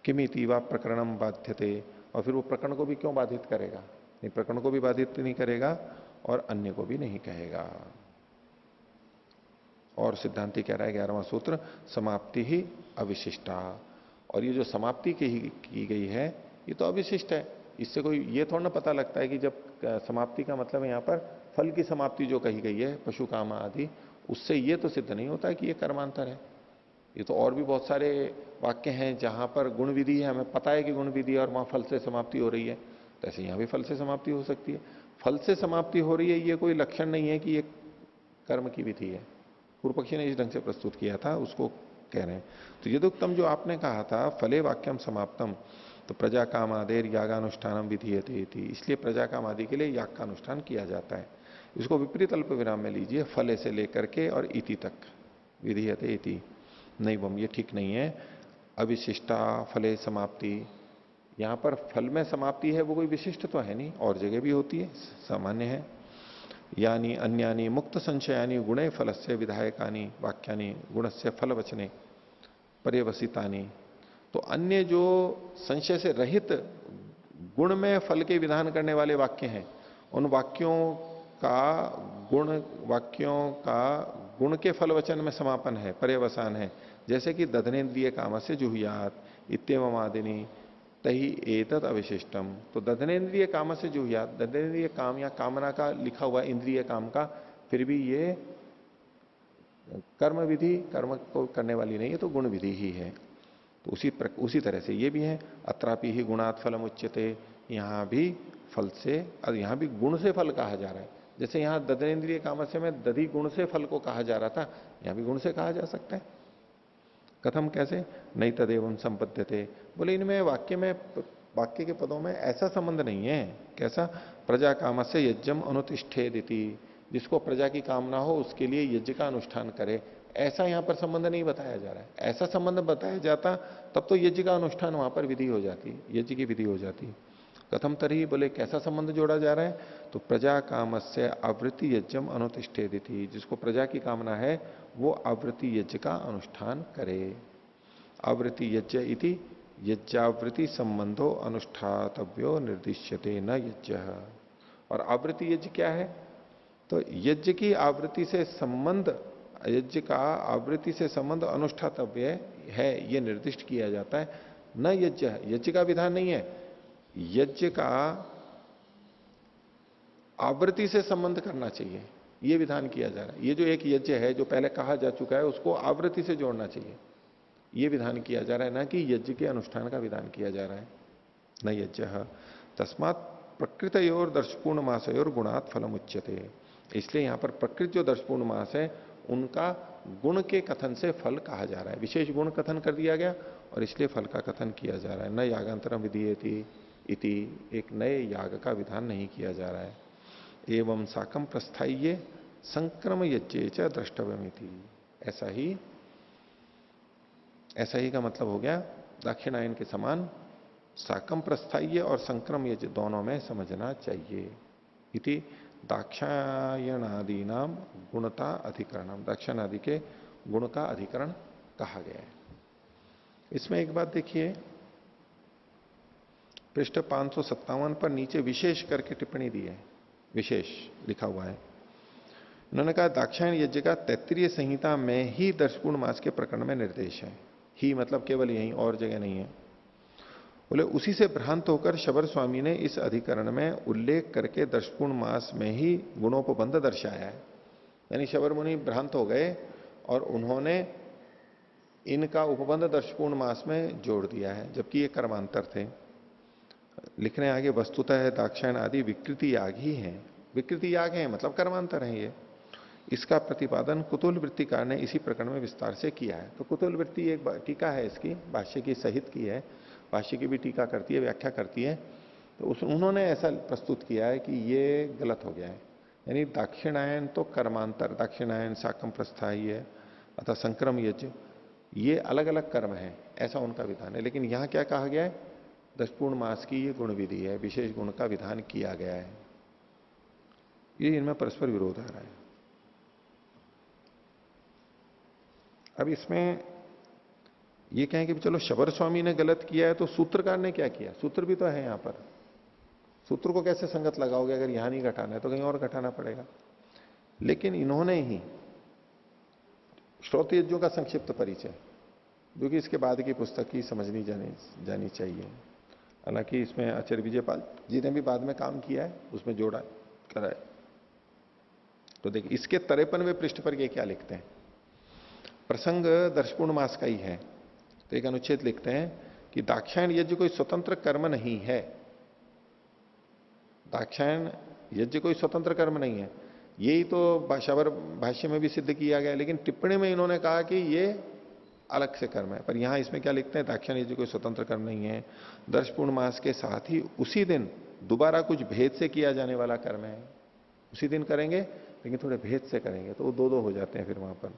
किमिति वा प्रकरणम बाध्यते, और फिर वो प्रकरण को भी क्यों बाधित करेगा, नहीं प्रकरण को भी बाधित नहीं करेगा और अन्य को भी नहीं कहेगा। और सिद्धांति कह रहा है 11वां सूत्र, समाप्ति ही अविशिष्टा, और ये जो समाप्ति की गई है ये तो अविशिष्ट है। इससे कोई ये थोड़ा ना पता लगता है कि जब समाप्ति का मतलब है यहाँ पर फल की समाप्ति जो कही गई है पशु काम आदि, उससे ये तो सिद्ध नहीं होता है कि ये कर्मांतर है। ये तो और भी बहुत सारे वाक्य हैं जहां पर गुण विधि है, हमें पता है कि गुण विधि है और वहां फल से समाप्ति हो रही है, तो ऐसे यहां भी फल से समाप्ति हो सकती है। फल से समाप्ति हो रही है ये कोई लक्षण नहीं है कि ये कर्म की विधि है। पूर्व पक्षी ने इस ढंग से प्रस्तुत किया था, उसको कह रहे हैं। तो यदुक्तम जो आपने कहा था फले वाक्यम समाप्तम, तो प्रजा काम आदेर यागानुष्ठानम विधीयते, इसलिए प्रजा काम आदि के लिए याग का अनुष्ठान किया जाता है। इसको विपरीत अल्प विराम में लीजिए, फले से लेकर के और इति तक, विधीयते इति। नहीं बम, ये ठीक नहीं है। अविशिष्टा फले समाप्ति, यहां पर फल में समाप्ति है वो कोई विशिष्ट तो है नहीं, और जगह भी होती है, सामान्य है। यानी अन्यानी मुक्त संशयानी गुणे फलस्य विधायकानी वाक्यानि गुणस्य फल वचने पर्यवसितानी। तो अन्य जो संशय से रहित गुण में फल के विधान करने वाले वाक्य हैं, उन वाक्यों का गुण के फल वचन में समापन है, पर्यवसान है। जैसे कि दधनेन्द्रिय काम से जुहुयात इत्येवम आदिनी तही एतत् अविशिष्टम। तो दधनेन्द्रिय काम से जुहुयात, दधनेन्द्रिय काम या कामना का लिखा हुआ इंद्रिय काम का, फिर भी ये कर्म विधि, कर्म को करने वाली नहीं है, तो गुण विधि ही है। तो उसी तरह से ये भी है। अत्रापि ही गुणात् फलम उच्यते, यहां भी फल से, और यहां भी गुण से फल कहा जा रहा है। जैसे यहां दधनेन्द्रिय काम से में दधि गुण से फल को कहा जा रहा था, यहां भी गुण से कहा जा सकता है। कथम, कैसे? नहीं तदेवं संपद्यते, बोले इनमें वाक्य के पदों में ऐसा संबंध नहीं है। कैसा? प्रजा काम से यज्ञम अनुतिष्ठेदिति, जिसको प्रजा की कामना हो उसके लिए यज्ञ का अनुष्ठान करे, ऐसा यहां पर संबंध नहीं बताया जा रहा है। ऐसा संबंध बताया जाता तब तो यज्ञ का अनुष्ठान वहां पर विधि हो जाती, यज्ञ की विधि हो जाती। कथम तरी, बोले कैसा संबंध जोड़ा जा रहा है? तो प्रजा काम से आवृत्ति यज्ञम अनुतिष्ठेदिति, जिसको प्रजा की कामना है वो आवृत्ति यज्ञ का अनुष्ठान करे। आवृत्ति यज्ञ इति यज्ञावृत्ति संबंधो अनुष्ठातव्यो निर्दिश्यते न यज्ञ। और आवृत्ति यज्ञ क्या है? तो यज्ञ की आवृत्ति से संबंध, यज्ञ का आवृत्ति से संबंध अनुष्ठातव्य है, यह निर्दिष्ट किया जाता है। न यज्ञ, यज्ञ का विधान नहीं है, यज्ञ का आवृत्ति से संबंध करना चाहिए, यह विधान किया जा रहा है। ये जो एक यज्ञ है जो पहले कहा जा चुका है, उसको आवृत्ति से जोड़ना चाहिए, यह विधान किया जा रहा है, ना कि यज्ञ के अनुष्ठान का विधान किया जा रहा है। न यज्ञ तस्मात् प्रकृतयोर दर्शपूर्ण मासयोर गुणात् फलम उच्यते। इसलिए यहां पर प्रकृत जो दर्शपूर्ण मास है उनका गुण के कथन से फल कहा जा रहा है, विशेष गुण कथन कर दिया गया और इसलिए फल का कथन किया जा रहा है। न यागांतरम विधीयति इति, एक नए याग का विधान नहीं किया जा रहा है। एवं साकम प्रस्थाय्य संक्रम यज्ञ च द्रष्टव्यमिति, ऐसा ही का मतलब हो गया दाक्षिणायन के समान साकम प्रस्थाय्य और संक्रम यज्ञ दोनों में समझना चाहिए। इति दाक्षायणादि नाम गुणता अधिकरणम, दाक्षिणादि के गुण का अधिकरण कहा गया है। इसमें एक बात देखिए, पृष्ठ 557 पर नीचे विशेष करके टिप्पणी दी है, विशेष लिखा हुआ है। उन्होंने कहा दाक्षायण यज्ञ का तैत्तिरीय संहिता में ही दर्शपूर्ण मास के प्रकरण में निर्देश है। ही मतलब केवल यहीं, और जगह नहीं है। बोले उसी से भ्रांत होकर शबर स्वामी ने इस अधिकरण में उल्लेख करके दर्शपूर्ण मास में ही गुणोपबंध दर्शाया है। यानी शबर मुनि भ्रांत हो गए और उन्होंने इनका उपबंध दर्शपूर्ण मास में जोड़ दिया है, जबकि ये कर्मांतर थे। लिखने आगे वस्तुतः दाक्षायण आदि विकृति याग ही है, विकृति याग है मतलब कर्मांतर है ये। इसका प्रतिपादन कुतूल वृत्तिकार ने इसी प्रकरण में विस्तार से किया है। तो कुतूल वृत्ति एक टीका है इसकी, भाष्य की सहित की है, भाष्य की भी टीका करती है, व्याख्या करती है। तो उन्होंने ऐसा प्रस्तुत किया है कि ये गलत हो गया है। यानी दाक्षिणायन तो कर्मांतर, दाक्षिणायन साकम प्रस्थाय्य अथवा संक्रम यज्ञ, ये अलग अलग कर्म है, ऐसा उनका विधान है। लेकिन यहां क्या कहा गया है? दशपूर्ण मास की ये गुण विधि है, विशेष गुण का विधान किया गया है। ये इनमें परस्पर विरोध आ रहा है। अब इसमें ये कहें कि चलो शबर स्वामी ने गलत किया है, तो सूत्रकार ने क्या किया? सूत्र भी तो है यहां पर, सूत्र को कैसे संगत लगाओगे? अगर यहां नहीं घटाना है तो कहीं और घटाना पड़ेगा। लेकिन इन्होंने ही श्रोत यज्ञों का संक्षिप्त परिचय, जो कि इसके बाद की पुस्तक की समझनी जानी चाहिए। हालांकि इसमें आचार्य विजयपाल जी ने भी बाद में काम किया है, उसमें जोड़ा करा है। तो देखिए इसके 53वें पृष्ठ पर ये क्या लिखते हैं, प्रसंग दर्शपूर्ण मास का ही है। तो एक अनुच्छेद लिखते हैं कि दाक्षायण यज्ञ कोई स्वतंत्र कर्म नहीं है। दाक्षायण यज्ञ कोई स्वतंत्र कर्म नहीं है, यही तो शबर भाष्य में भी सिद्ध किया गया। लेकिन टिप्पणी में इन्होंने कहा कि ये अलग से कर्म है। पर यहां इसमें क्या लिखते हैं? दाक्षायण यज्ञ कोई स्वतंत्र कर्म नहीं है, दर्शपूर्ण मास के साथ ही उसी दिन दोबारा कुछ भेद से किया जाने वाला कर्म है। उसी दिन करेंगे लेकिन थोड़े भेद से करेंगे, तो वो दो दो हो जाते हैं फिर वहां पर।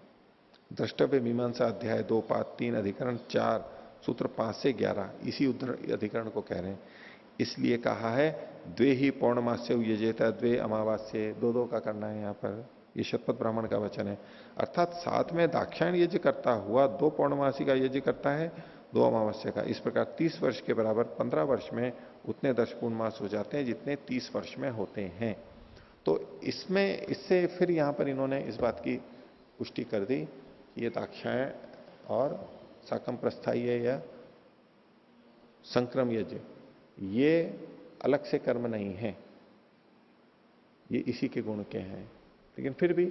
द्रष्टव्य मीमांसा अध्याय 2 पाद 3 अधिकरण 4 सूत्र 5 से 11 इसी अधिकरण को कह रहे हैं। इसलिए कहा है द्वे ही पौर्णमास्य यजेता द्वे अमावास्य, दो दो का करना है यहां पर। ये शतपथ ब्राह्मण का वचन है। अर्थात साथ में दाक्षायण यज्ञ करता हुआ 2 पौर्णमासी का यज्ञ करता है, 2 अमावस्या का। इस प्रकार 30 वर्ष के बराबर 15 वर्ष में उतने 10 पूर्णमास हो जाते हैं जितने 30 वर्ष में होते हैं। तो इसमें इससे फिर यहां पर इन्होंने इस बात की पुष्टि कर दी कि ये दाक्षायण और साकम प्रस्थायी या संक्रम यज्ञ ये अलग से कर्म नहीं है, ये इसी के गुण के हैं। लेकिन फिर भी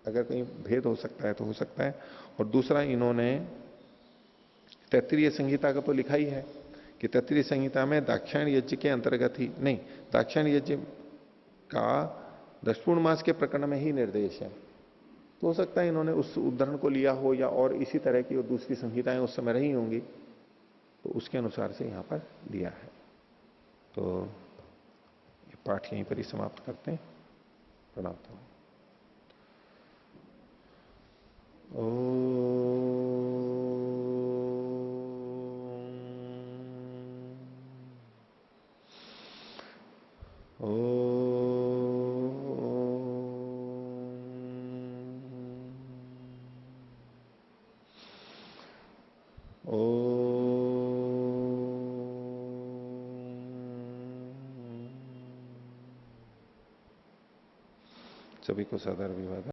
अगर कहीं भेद हो सकता है तो हो सकता है। और दूसरा इन्होंने तैत्तिरीय संहिता का तो लिखा ही है कि तैत्तिरीय संहिता में दाक्षायण यज्ञ के अंतर्गत ही नहीं, दाक्षायण यज्ञ का 10 पूर्णमास के प्रकरण में ही निर्देश है। तो हो सकता है इन्होंने उस उदाहरण को लिया हो या और इसी तरह की दूसरी संहिताएं उस समय रही होंगी, तो उसके अनुसार से यहां पर लिया है। तो ये पाठ यहीं पर ही समाप्त करते हैं। प्रणाम। सभी को सादर अभिवादन।